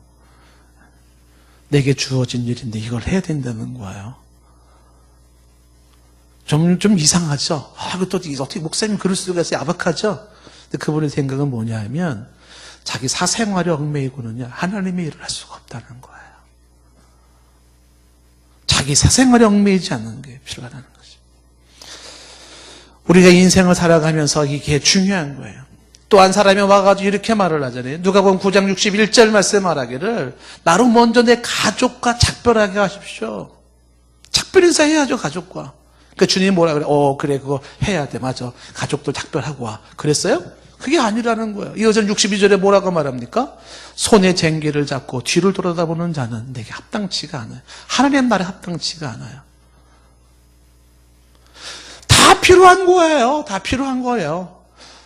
내게 주어진 일인데 이걸 해야 된다는 거예요. 좀 이상하죠? 또 어떻게 목사님 그럴 수가 있어요? 야박하죠? 근데 그분의 생각은 뭐냐면 자기 사생활에 얽매이고는요, 하나님의 일을 할 수가 없다는 거예요. 자기 사생활에 얽매이지 않는 게 필요하다는 거죠. 우리가 인생을 살아가면서 이게 중요한 거예요. 또 한 사람이 와가지고 이렇게 말을 하잖아요. 누가복음 9장 61절 말씀 말하기를 나로 먼저 내 가족과 작별하게 하십시오. 작별 인사해야죠, 가족과. 그러니까 주님이 뭐라 그래? 그래, 그거 해야 돼. 맞아. 가족도 작별하고 와. 그랬어요? 그게 아니라는 거예요. 이어전 62절에 뭐라고 말합니까? 손에 쟁기를 잡고 뒤를 돌아다보는 자는 내게 합당치가 않아요. 하나님 나라에 합당치가 않아요. 다 필요한 거예요. 다 필요한 거예요.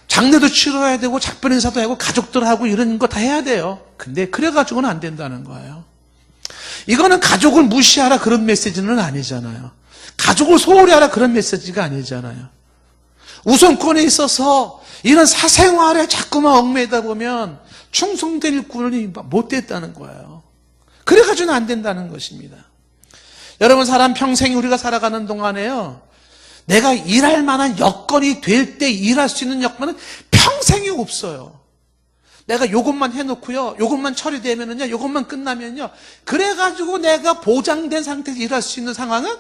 장례도 치러야 되고 작별 인사도 하고 가족들하고 이런 거 다 해야 돼요. 근데 그래가지고는 안 된다는 거예요. 이거는 가족을 무시하라 그런 메시지는 아니잖아요. 가족을 소홀히 하라 그런 메시지가 아니잖아요. 우선권에 있어서 이런 사생활에 자꾸만 얽매이다 보면 충성될 일꾼이 못 됐다는 거예요. 그래가지고는 안 된다는 것입니다. 여러분, 사람 평생이 우리가 살아가는 동안에요, 내가 일할 만한 여건이 될 때 일할 수 있는 여건은 평생이 없어요. 내가 요것만 해놓고요, 요것만 처리되면은요, 요것만 끝나면요, 그래가지고 내가 보장된 상태에서 일할 수 있는 상황은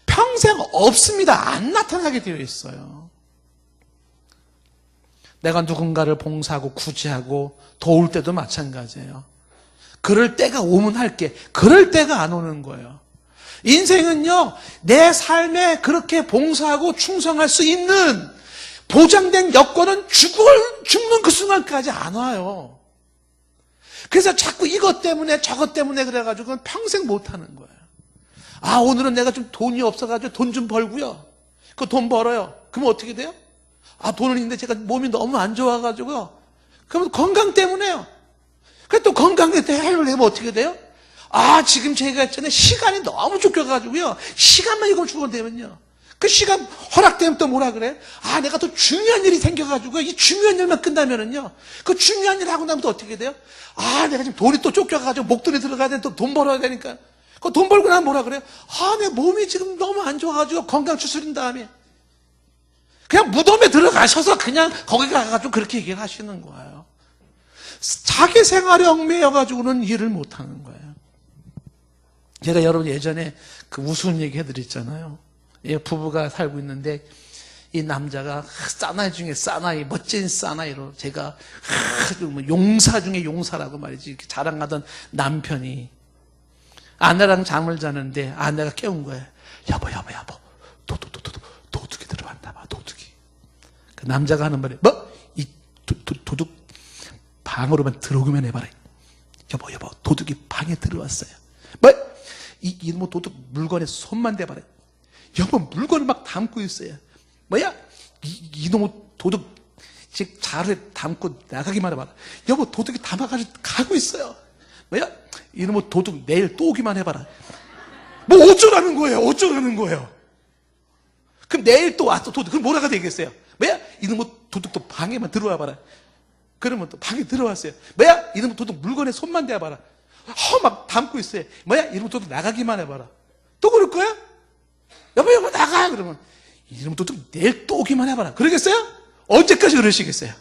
평생 없습니다. 안 나타나게 되어 있어요. 내가 누군가를 봉사하고 구제하고 도울 때도 마찬가지예요. 그럴 때가 오면 할게. 그럴 때가 안 오는 거예요. 인생은요, 내 삶에 그렇게 봉사하고 충성할 수 있는 보장된 여건은 죽는 그 순간까지 안 와요. 그래서 자꾸 이것 때문에 저것 때문에 그래가지고 평생 못하는 거예요. 아, 오늘은 내가 좀 돈이 없어가지고 돈 좀 벌고요, 그 돈 벌어요. 그럼 어떻게 돼요? 아, 돈은 있는데 제가 몸이 너무 안 좋아가지고요, 그러면 건강 때문에요. 그래 또 건강에 대해를 내면 어떻게 돼요? 아, 지금 제가 했잖아요, 시간이 너무 쫓겨가지고요, 시간만 이걸 주면 되면요, 그 시간 허락되면 또 뭐라 그래? 아, 내가 또 중요한 일이 생겨가지고 이 중요한 일만 끝나면은요, 그 중요한 일 하고 나면 또 어떻게 돼요? 아, 내가 지금 돈이 또 쫓겨가지고 목돈이 들어가야 되는데 또 돈 벌어야 되니까, 그 돈 벌고 나면 뭐라 그래요? 아, 내 몸이 지금 너무 안 좋아가지고 건강 추스린 다음에 그냥 무덤에 들어가셔서 그냥 거기 가가지고 그렇게 얘기를 하시는 거예요. 자기 생활에 얽매여가지고는 일을 못하는 거예요. 제가 여러분 예전에 그 우스운 얘기 해드렸잖아요. 부부가 살고 있는데 이 남자가 사나이 중에 사나이, 멋진 사나이로, 제가 용사 중에 용사라고 말이지 이렇게 자랑하던 남편이 아내랑 잠을 자는데 아내가 깨운 거예요. 여보 도둑이 들어왔나 봐, 도둑이. 그 남자가 하는 말이 이 도둑 방으로만 들어오기만 해봐라. 여보 도둑이 방에 들어왔어요. 이놈의 도둑 물건에 손만 대봐라. 여보 물건을 막 담고 있어요. 이놈의 도둑 즉 자루에 담고 나가기만 해봐라. 여보 도둑이 담아가지고 가고 있어요. 이놈의 도둑 내일 또 오기만 해봐라. 어쩌라는 거예요. 그럼 내일 또 왔어 도둑. 그럼 뭐라가 되겠어요? 이놈의 도둑 또 방에만 들어와 봐라. 그러면 또 방에 들어왔어요. 이놈의 도둑 물건에 손만 대봐라. 막 담고 있어요. 이놈의 도둑 나가기만 해봐라. 또 그럴 거야? 여보 나가. 그러면 이놈의 도둑 내일 또 오기만 해봐라. 그러겠어요? 언제까지 그러시겠어요?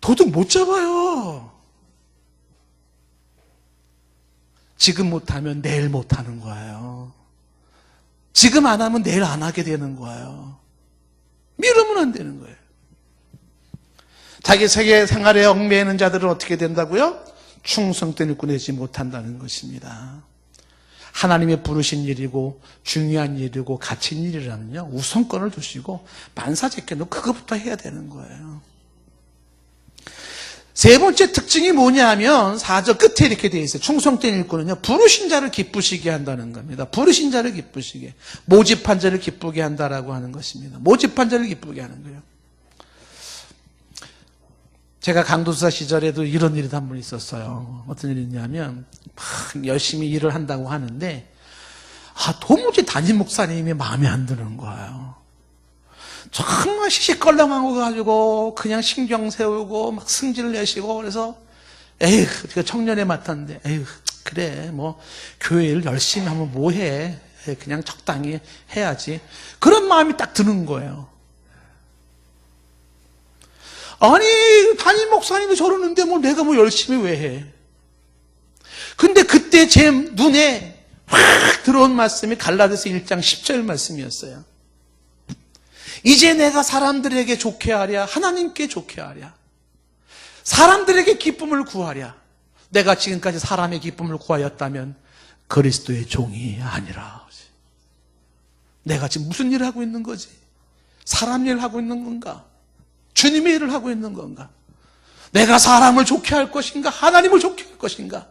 도둑 못 잡아요. 지금 못하면 내일 못하는 거예요. 지금 안 하면 내일 안 하게 되는 거예요. 미루면 안 되는 거예요. 자기 세계 생활에 얽매이는 자들은 어떻게 된다고요? 충성된 일꾼 되지 못한다는 것입니다. 하나님의 부르신 일이고 중요한 일이고 갇힌 일이라면요, 우선권을 두시고 만사제껴놓고 그것부터 해야 되는 거예요. 세 번째 특징이 뭐냐면 4절 끝에 이렇게 되어 있어요. 충성된 일꾼은요, 부르신 자를 기쁘시게 한다는 겁니다. 부르신 자를 기쁘시게, 모집한 자를 기쁘게 한다라고 하는 것입니다. 모집한 자를 기쁘게 하는 거예요. 제가 강도사 시절에도 이런 일이 한 번 있었어요. 어떤 일이 있냐면 막 열심히 일을 한다고 하는데 도무지 담임 목사님이 마음에 안 드는 거예요. 정말 시시껄렁한 거 가지고 그냥 신경 세우고 막 승질 내시고, 그래서 제가 청년에 맡았는데 그래 교회 일 열심히 하면 뭐해, 그냥 적당히 해야지, 그런 마음이 딱 드는 거예요. 아니 담임 목사님도 저러는데 내가 열심히 왜 해? 근데 그때 제 눈에 확 들어온 말씀이 갈라디아서 1장 10절 말씀이었어요. 이제 내가 사람들에게 좋게 하랴, 하나님께 좋게 하랴, 사람들에게 기쁨을 구하랴. 내가 지금까지 사람의 기쁨을 구하였다면 그리스도의 종이 아니라. 내가 지금 무슨 일을 하고 있는 거지? 사람 일을 하고 있는 건가? 주님의 일을 하고 있는 건가? 내가 사람을 좋게 할 것인가? 하나님을 좋게 할 것인가?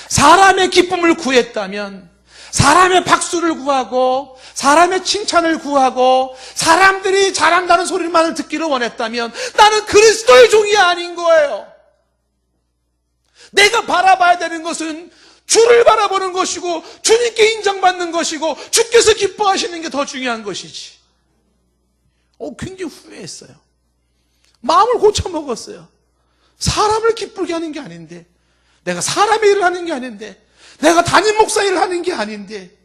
사람의 기쁨을 구했다면, 사람의 박수를 구하고 사람의 칭찬을 구하고 사람들이 잘한다는 소리만을 듣기를 원했다면 나는 그리스도의 종이 아닌 거예요. 내가 바라봐야 되는 것은 주를 바라보는 것이고 주님께 인정받는 것이고 주께서 기뻐하시는 게 더 중요한 것이지. 굉장히 후회했어요. 마음을 고쳐먹었어요. 사람을 기쁘게 하는 게 아닌데, 내가 사람의 일을 하는 게 아닌데, 내가 담임 목사 일을 하는 게 아닌데,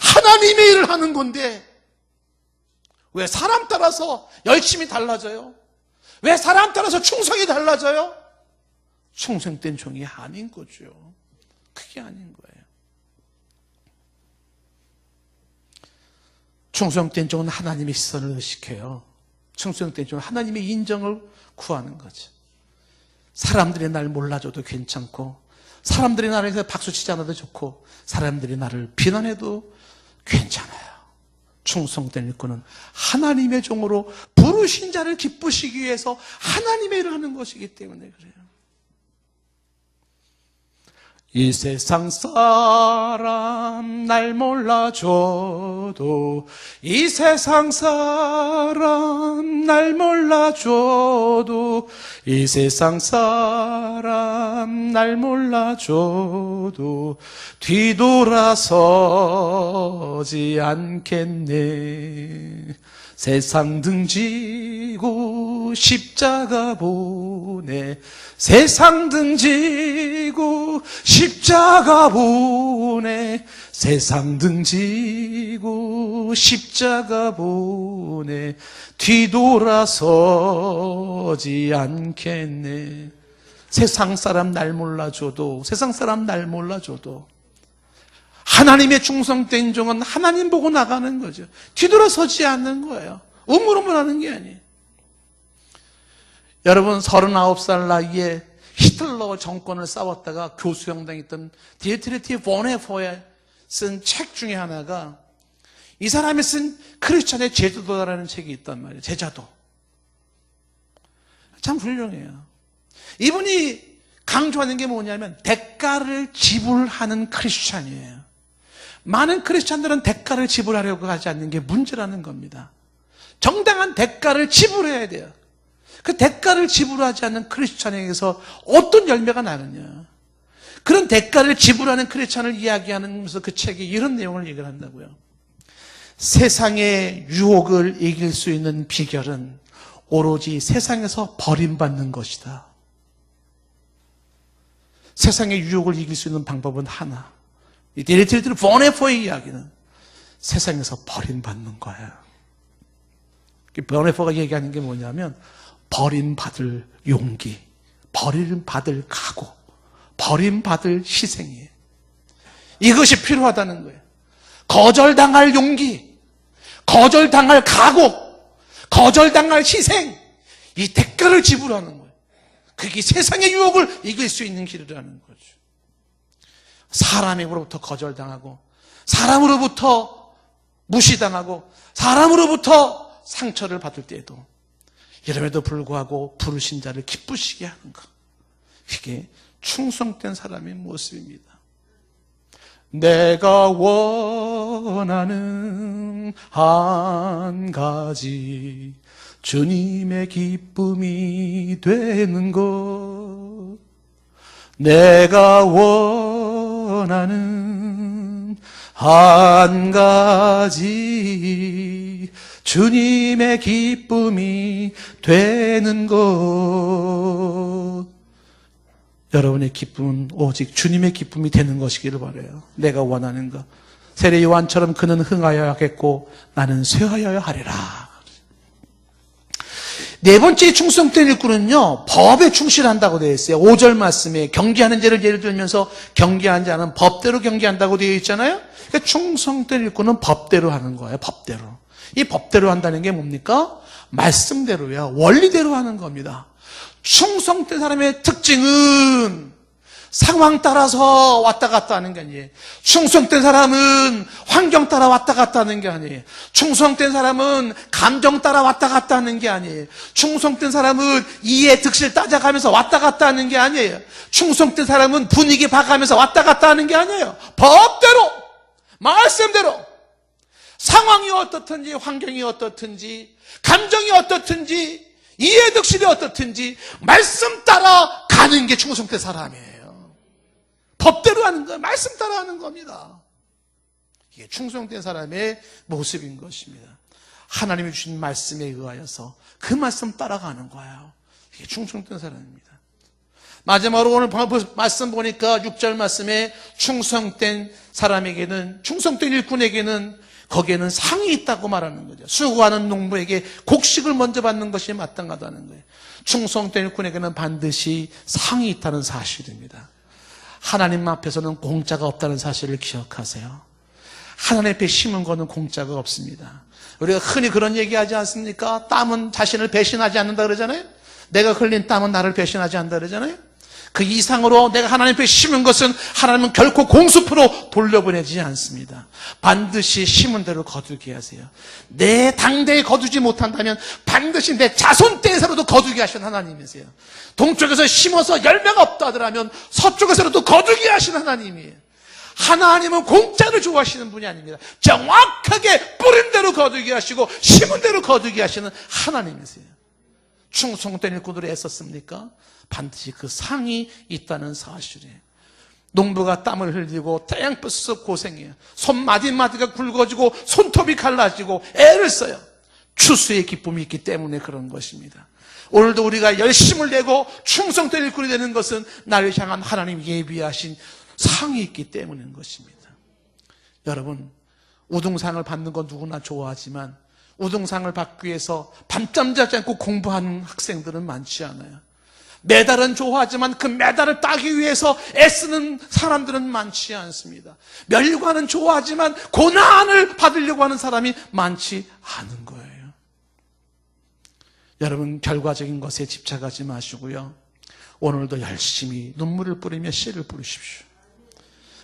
하나님의 일을 하는 건데, 왜 사람 따라서 열심히 달라져요? 왜 사람 따라서 충성이 달라져요? 충성된 종이 아닌 거죠. 그게 아닌 거예요. 충성된 종은 하나님의 시선을 의식해요. 충성된 종은 하나님의 인정을 구하는 거죠. 사람들이 날 몰라줘도 괜찮고, 사람들이 나를 위해서 박수치지 않아도 좋고, 사람들이 나를 비난해도 괜찮아요. 충성된 일꾼은 하나님의 종으로 부르신 자를 기쁘시기 위해서 하나님의 일을 하는 것이기 때문에 그래요. 이 세상 사람 날 몰라줘도, 이 세상 사람 날 몰라줘도, 이 세상 사람 날 몰라줘도 뒤돌아서지 않겠네. 세상 등지고 십자가 보내, 세상 등지고 십자가 보내, 세상 등지고 십자가 보내, 뒤돌아서지 않겠네. 세상 사람 날 몰라줘도, 세상 사람 날 몰라줘도 하나님의 충성된 종은 하나님 보고 나가는 거죠. 뒤돌아서지 않는 거예요. 우물우물하는 게 아니에요. 여러분, 39살 나이에 히틀러 정권을 싸웠다가 교수형당에 있던 디에트리히 보네포에 쓴 책 중에 하나가, 이 사람이 쓴 크리스천의 제자도라는 책이 있단 말이에요. 제자도. 참 훌륭해요. 이분이 강조하는 게 뭐냐면 대가를 지불하는 크리스천이에요. 많은 크리스천들은 대가를 지불하려고 하지 않는 게 문제라는 겁니다. 정당한 대가를 지불해야 돼요. 그 대가를 지불하지 않는 크리스천에게서 어떤 열매가 나느냐. 그런 대가를 지불하는 크리스천을 이야기하면서 그 책에 이런 내용을 얘기를 한다고요. 세상의 유혹을 이길 수 있는 비결은 오로지 세상에서 버림받는 것이다. 세상의 유혹을 이길 수 있는 방법은 하나. 이 디에트리히 보네포의 이야기는 세상에서 버림받는 거예요. 보네포가 얘기하는 게 뭐냐면 버림받을 용기, 버림받을 각오, 버림받을 희생이에요. 이것이 필요하다는 거예요. 거절당할 용기, 거절당할 각오, 거절당할 희생, 이 대가를 지불하는 거예요. 그게 세상의 유혹을 이길 수 있는 길이라는 거죠. 사람으로부터 거절당하고, 사람으로부터 무시당하고, 사람으로부터 상처를 받을 때에도 이름에도 불구하고 부르신 자를 기쁘시게 하는 것, 이게 충성된 사람의 모습입니다. 내가 원하는 한 가지, 주님의 기쁨이 되는 것. 내가 원하는 한 가지, 주님의 기쁨이 되는 것. 여러분의 기쁨은 오직 주님의 기쁨이 되는 것이기를 바라요. 내가 원하는 것. 세례 요한처럼 그는 흥하여야 하겠고 나는 쇠하여야 하리라. 네 번째 충성된 일꾼은요, 법에 충실한다고 되어 있어요. 5절 말씀에 경계하는 자를 예를 들면서 경계하는 자는 법대로 경계한다고 되어 있잖아요. 그러니까 충성된 일꾼은 법대로 하는 거예요. 법대로. 이 법대로 한다는 게 뭡니까? 말씀대로야, 원리대로 하는 겁니다. 충성된 사람의 특징은 상황 따라서 왔다 갔다 하는 게 아니에요. 충성된 사람은 환경 따라 왔다 갔다 하는 게 아니에요. 충성된 사람은 감정 따라 왔다 갔다 하는 게 아니에요. 충성된 사람은 이해 득실 따져가면서 왔다 갔다 하는 게 아니에요. 충성된 사람은 분위기 봐가면서 왔다 갔다 하는 게 아니에요. 법대로, 말씀대로, 상황이 어떻든지, 환경이 어떻든지, 감정이 어떻든지, 이해 득실이 어떻든지 말씀 따라 가는 게 충성된 사람이에요. 법대로 하는 거예요. 말씀 따라 하는 겁니다. 이게 충성된 사람의 모습인 것입니다. 하나님이 주신 말씀에 의하여서 그 말씀 따라가는 거예요. 이게 충성된 사람입니다. 마지막으로 오늘 말씀 보니까 6절 말씀에 충성된 사람에게는, 충성된 일꾼에게는 거기에는 상이 있다고 말하는 거죠. 수고하는 농부에게 곡식을 먼저 받는 것이 마땅하다는 거예요. 충성된 일꾼에게는 반드시 상이 있다는 사실입니다. 하나님 앞에서는 공짜가 없다는 사실을 기억하세요. 하나님 앞에 심은 거는 공짜가 없습니다. 우리가 흔히 그런 얘기하지 않습니까? 땀은 자신을 배신하지 않는다 그러잖아요. 내가 흘린 땀은 나를 배신하지 않는다 그러잖아요. 그 이상으로 내가 하나님 앞에 심은 것은 하나님은 결코 공수표로 돌려보내지 않습니다. 반드시 심은 대로 거두게 하세요. 내 당대에 거두지 못한다면 반드시 내 자손 때에서라도 거두게 하신 하나님이세요. 동쪽에서 심어서 열매가 없다 하더라면 서쪽에서라도 거두게 하신 하나님이에요. 하나님은 공짜를 좋아하시는 분이 아닙니다. 정확하게 뿌린 대로 거두게 하시고 심은 대로 거두게 하시는 하나님이세요. 충성된 일꾼으로 애썼습니까? 반드시 그 상이 있다는 사실이에요. 농부가 땀을 흘리고 태양볕 써 고생해요. 손마디마디가 굵어지고 손톱이 갈라지고 애를 써요. 추수의 기쁨이 있기 때문에 그런 것입니다. 오늘도 우리가 열심을 내고 충성된 일꾼이 되는 것은 나를 향한 하나님 예비하신 상이 있기 때문인 것입니다. 여러분, 우등상을 받는 건 누구나 좋아하지만 우등상을 받기 위해서 밤잠 자지 않고 공부하는 학생들은 많지 않아요. 메달은 좋아하지만 그 메달을 따기 위해서 애쓰는 사람들은 많지 않습니다. 멸관은 좋아하지만 고난을 받으려고 하는 사람이 많지 않은 거예요. 여러분, 결과적인 것에 집착하지 마시고요. 오늘도 열심히 눈물을 뿌리며 씨를 뿌리십시오.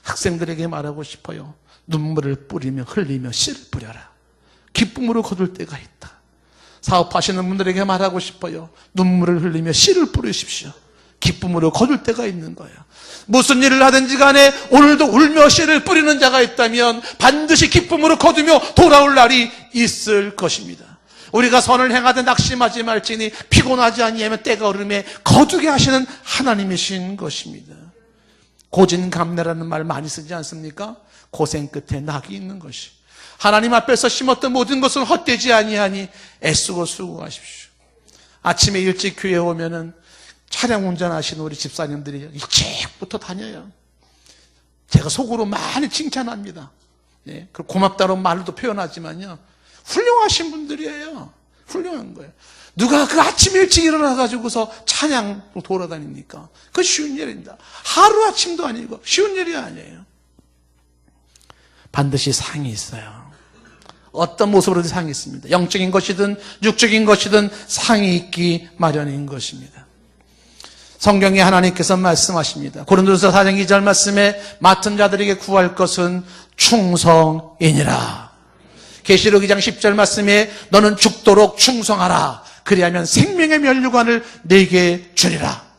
학생들에게 말하고 싶어요. 눈물을 뿌리며 흘리며 씨를 뿌려라. 기쁨으로 거둘 때가 있다. 사업하시는 분들에게 말하고 싶어요. 눈물을 흘리며 씨를 뿌리십시오. 기쁨으로 거둘 때가 있는 거예요. 무슨 일을 하든지 간에 오늘도 울며 씨를 뿌리는 자가 있다면 반드시 기쁨으로 거두며 돌아올 날이 있을 것입니다. 우리가 선을 행하되 낙심하지 말지니 피곤하지 아니하면 때가 오르매 거두게 하시는 하나님이신 것입니다. 고진감래라는 말 많이 쓰지 않습니까? 고생 끝에 낙이 있는 것이. 하나님 앞에서 심었던 모든 것은 헛되지 아니하니 애쓰고 수고하십시오. 아침에 일찍 교회에 오면은 차량 운전하시는 우리 집사님들이 일찍부터 다녀요. 제가 속으로 많이 칭찬합니다. 예, 고맙다는 말도 표현하지만요. 훌륭하신 분들이에요. 훌륭한 거예요. 누가 그 아침 일찍 일어나가지고서 찬양 돌아다닙니까? 그거 쉬운 일입니다. 하루아침도 아니고 쉬운 일이 아니에요. 반드시 상이 있어요. 어떤 모습으로든 상이 있습니다. 영적인 것이든 육적인 것이든 상이 있기 마련인 것입니다. 성경에 하나님께서 말씀하십니다. 고린도서 4장 2절 말씀에 맡은 자들에게 구할 것은 충성이니라. 계시록 2장 10절 말씀에 너는 죽도록 충성하라. 그리하면 생명의 면류관을 내게 주리라.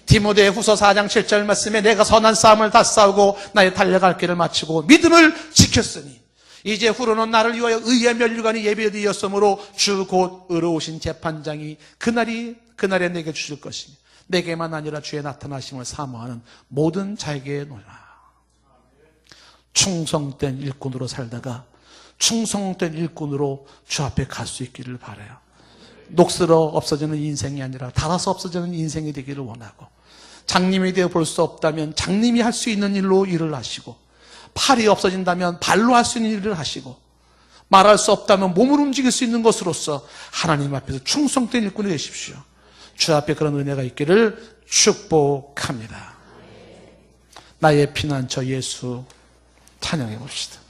디모데 후서 4장 7절 말씀에 내가 선한 싸움을 다 싸우고 나의 달려갈 길을 마치고 믿음을 지켰으니 이제 후로는 나를 위하여 의의 면류관이 예비되었으므로 주 곧 의로우신 재판장이 그날에 내게 주실 것이니 내게만 아니라 주의 나타나심을 사모하는 모든 자에게 노라. 충성된 일꾼으로 살다가 충성된 일꾼으로 주 앞에 갈 수 있기를 바라요. 녹슬어 없어지는 인생이 아니라 닳아서 없어지는 인생이 되기를 원하고, 장님이 되어 볼 수 없다면 장님이 할 수 있는 일로 일을 하시고, 팔이 없어진다면 발로 할 수 있는 일을 하시고, 말할 수 없다면 몸을 움직일 수 있는 것으로서 하나님 앞에서 충성된 일꾼이 되십시오. 주 앞에 그런 은혜가 있기를 축복합니다. 나의 피난처 예수 찬양해 봅시다.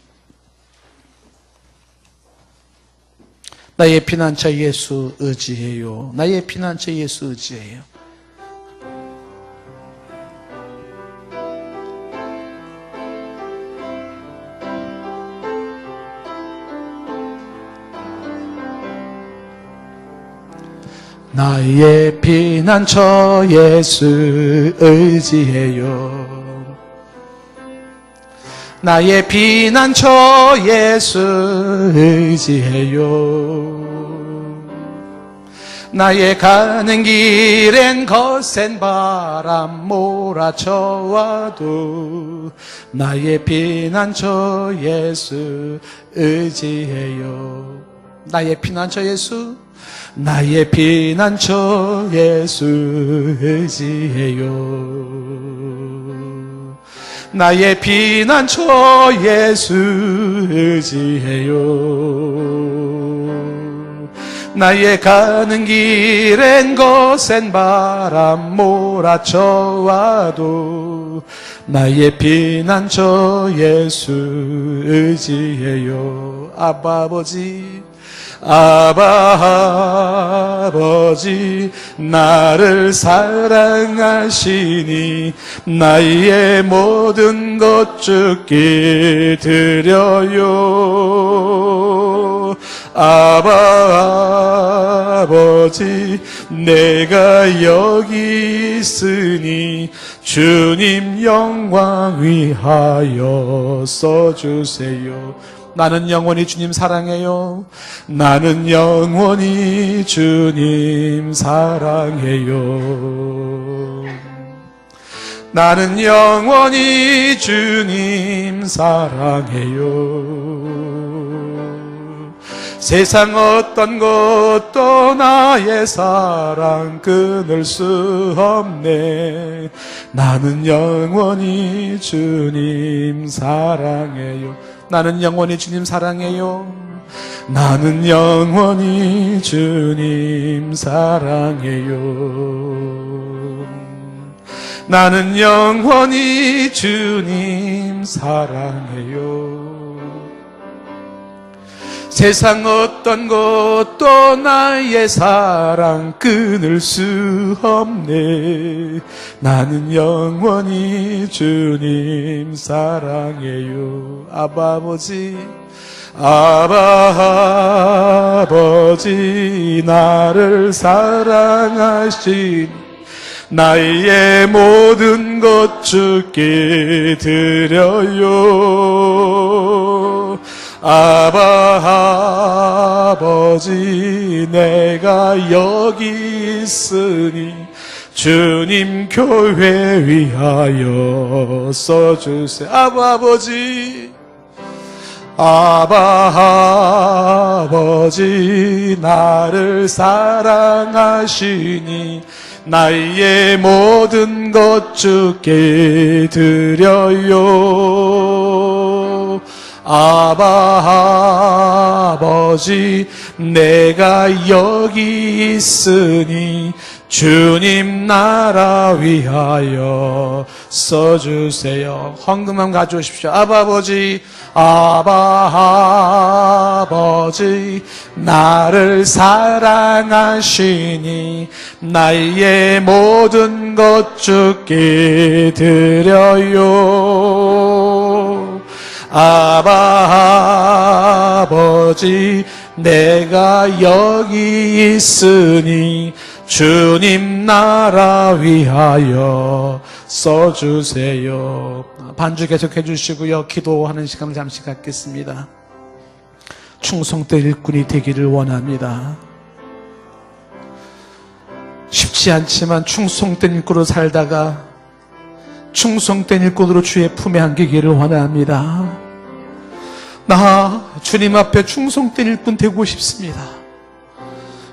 나의 피난처 예수 의지해요. 나의 피난처 예수 의지해요. 나의 피난처 예수 의지해요. 나의 피난처 예수 의지해요. 나의 가는 길엔 거센 바람 몰아쳐와도 나의 피난처 예수 의지해요. 나의 피난처 예수, 나의 피난처 예수 의지해요. 나의 피난처 예수 의지해요. 나의 가는 길엔 거센 바람 몰아쳐와도 나의 피난처 예수 의지해요. 아바 아버지, 아바 아버지, 나를 사랑하시니 나의 모든 것 주께 드려요. 아바 아버지, 내가 여기 있으니 주님 영광 위하여 써주세요. 나는 영원히 주님 사랑해요. 나는 영원히 주님 사랑해요. 나는 영원히 주님 사랑해요. 세상 어떤 것도 나의 사랑 끊을 수 없네. 나는 영원히 주님 사랑해요. 나는 영원히 주님 사랑해요. 나는 영원히 주님 사랑해요. 나는 영원히 주님 사랑해요. 세상 어떤 것도 나의 사랑 끊을 수 없네. 나는 영원히 주님 사랑해요. 아바 아버지, 아바 아버지, 나를 사랑하신 나의 모든 것 주께 드려요. 아바 아버지, 내가 여기 있으니 주님 교회 위하여 써주세요. 아바 아버지, 아바 아버지, 나를 사랑하시니 나의 모든 것 주께 드려요. 아바 아버지, 내가 여기 있으니 주님 나라 위하여 써주세요. 헌금함 가져오십시오. 아바 아버지, 아바 아버지, 나를 사랑하시니 나의 모든 것 주께 드려요. 아바 아버지, 내가 여기 있으니 주님 나라 위하여 써주세요. 반주 계속해 주시고요. 기도하는 시간을 잠시 갖겠습니다. 충성된 일꾼이 되기를 원합니다. 쉽지 않지만 충성된 일꾼으로 살다가 충성된 일꾼으로 주의 품에 안기기를 원합니다. 나 주님 앞에 충성된 일꾼 되고 싶습니다.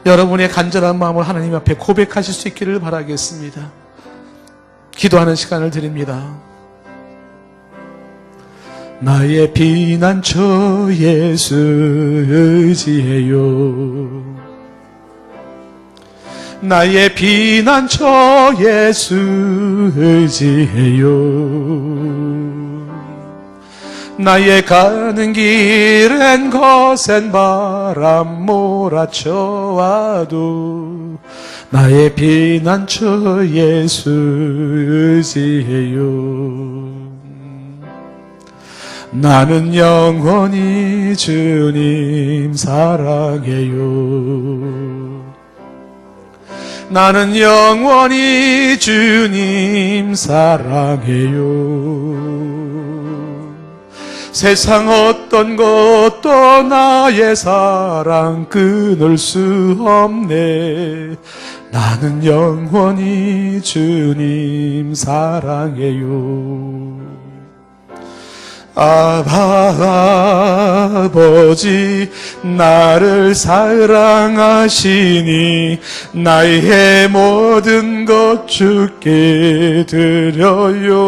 여러분의 간절한 마음을 하나님 앞에 고백하실 수 있기를 바라겠습니다. 기도하는 시간을 드립니다. 나의 피난처 예수 의지해요. 나의 피난처 예수 의지해요. 나의 가는 길엔 거센 바람 몰아쳐와도 나의 피난처 예수 의지해요. 나는 영원히 주님 사랑해요. 나는 영원히 주님 사랑해요. 세상 어떤 것도 나의 사랑 끊을 수 없네. 나는 영원히 주님 사랑해요. 아버지 나를 사랑하시니 나의 모든 것 주께 드려요.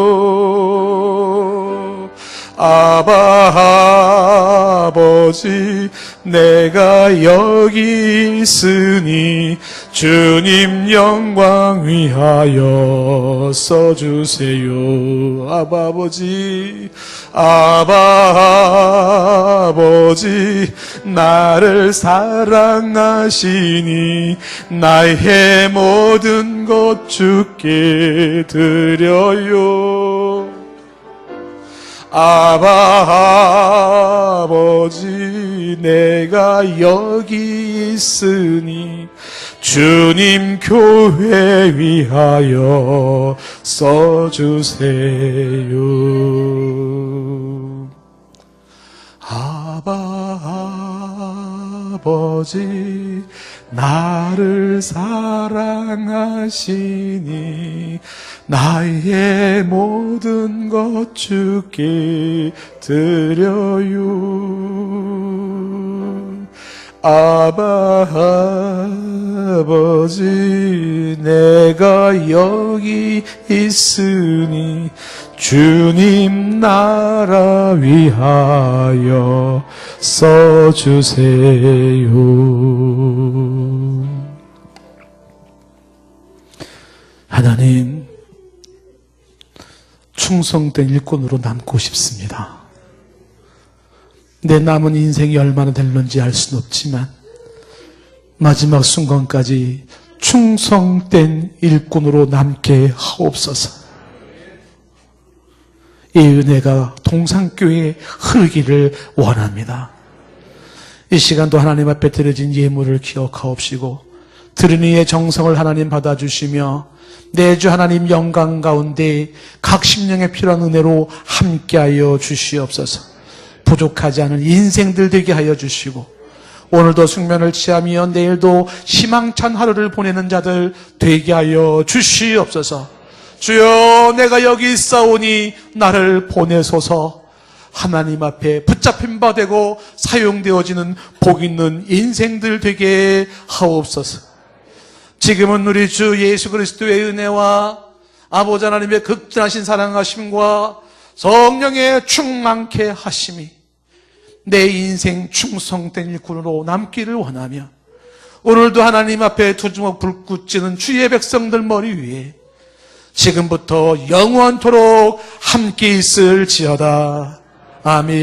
아버지 내가 여기 있으니 주님 영광 위하여 써주세요. 아버지 나를 사랑하시니 나의 모든 것 주께 드려요. 아버지 내가 여기 있으니 주님 교회 위하여 써주세요. 아버지 나를 사랑하시니 나의 모든 것 주께 드려요. 아버지 내가 여기 있으니 주님 나라 위하여 써주세요. 하나님, 충성된 일꾼으로 남고 싶습니다. 내 남은 인생이 얼마나 될는지 알 수는 없지만 마지막 순간까지 충성된 일꾼으로 남게 하옵소서. 이 은혜가 동산교회에 흐르기를 원합니다. 이 시간도 하나님 앞에 드려진 예물을 기억하옵시고 들은 이의 정성을 하나님 받아주시며 내주 하나님 영광 가운데 각 심령에 필요한 은혜로 함께하여 주시옵소서. 부족하지 않은 인생들 되게 하여 주시고 오늘도 숙면을 취하며 내일도 희망찬 하루를 보내는 자들 되게 하여 주시옵소서. 주여 내가 여기 있사오니 나를 보내소서. 하나님 앞에 붙잡힌 바 되고 사용되어지는 복 있는 인생들 되게 하옵소서. 지금은 우리 주 예수 그리스도의 은혜와 아버지 하나님의 극진하신 사랑하심과 성령의 충만케 하심이 내 인생 충성된 일꾼으로 남기를 원하며 오늘도 하나님 앞에 두 주먹 불꽃 찌는 주의 백성들 머리 위에 지금부터 영원토록 함께 있을지어다. 아멘.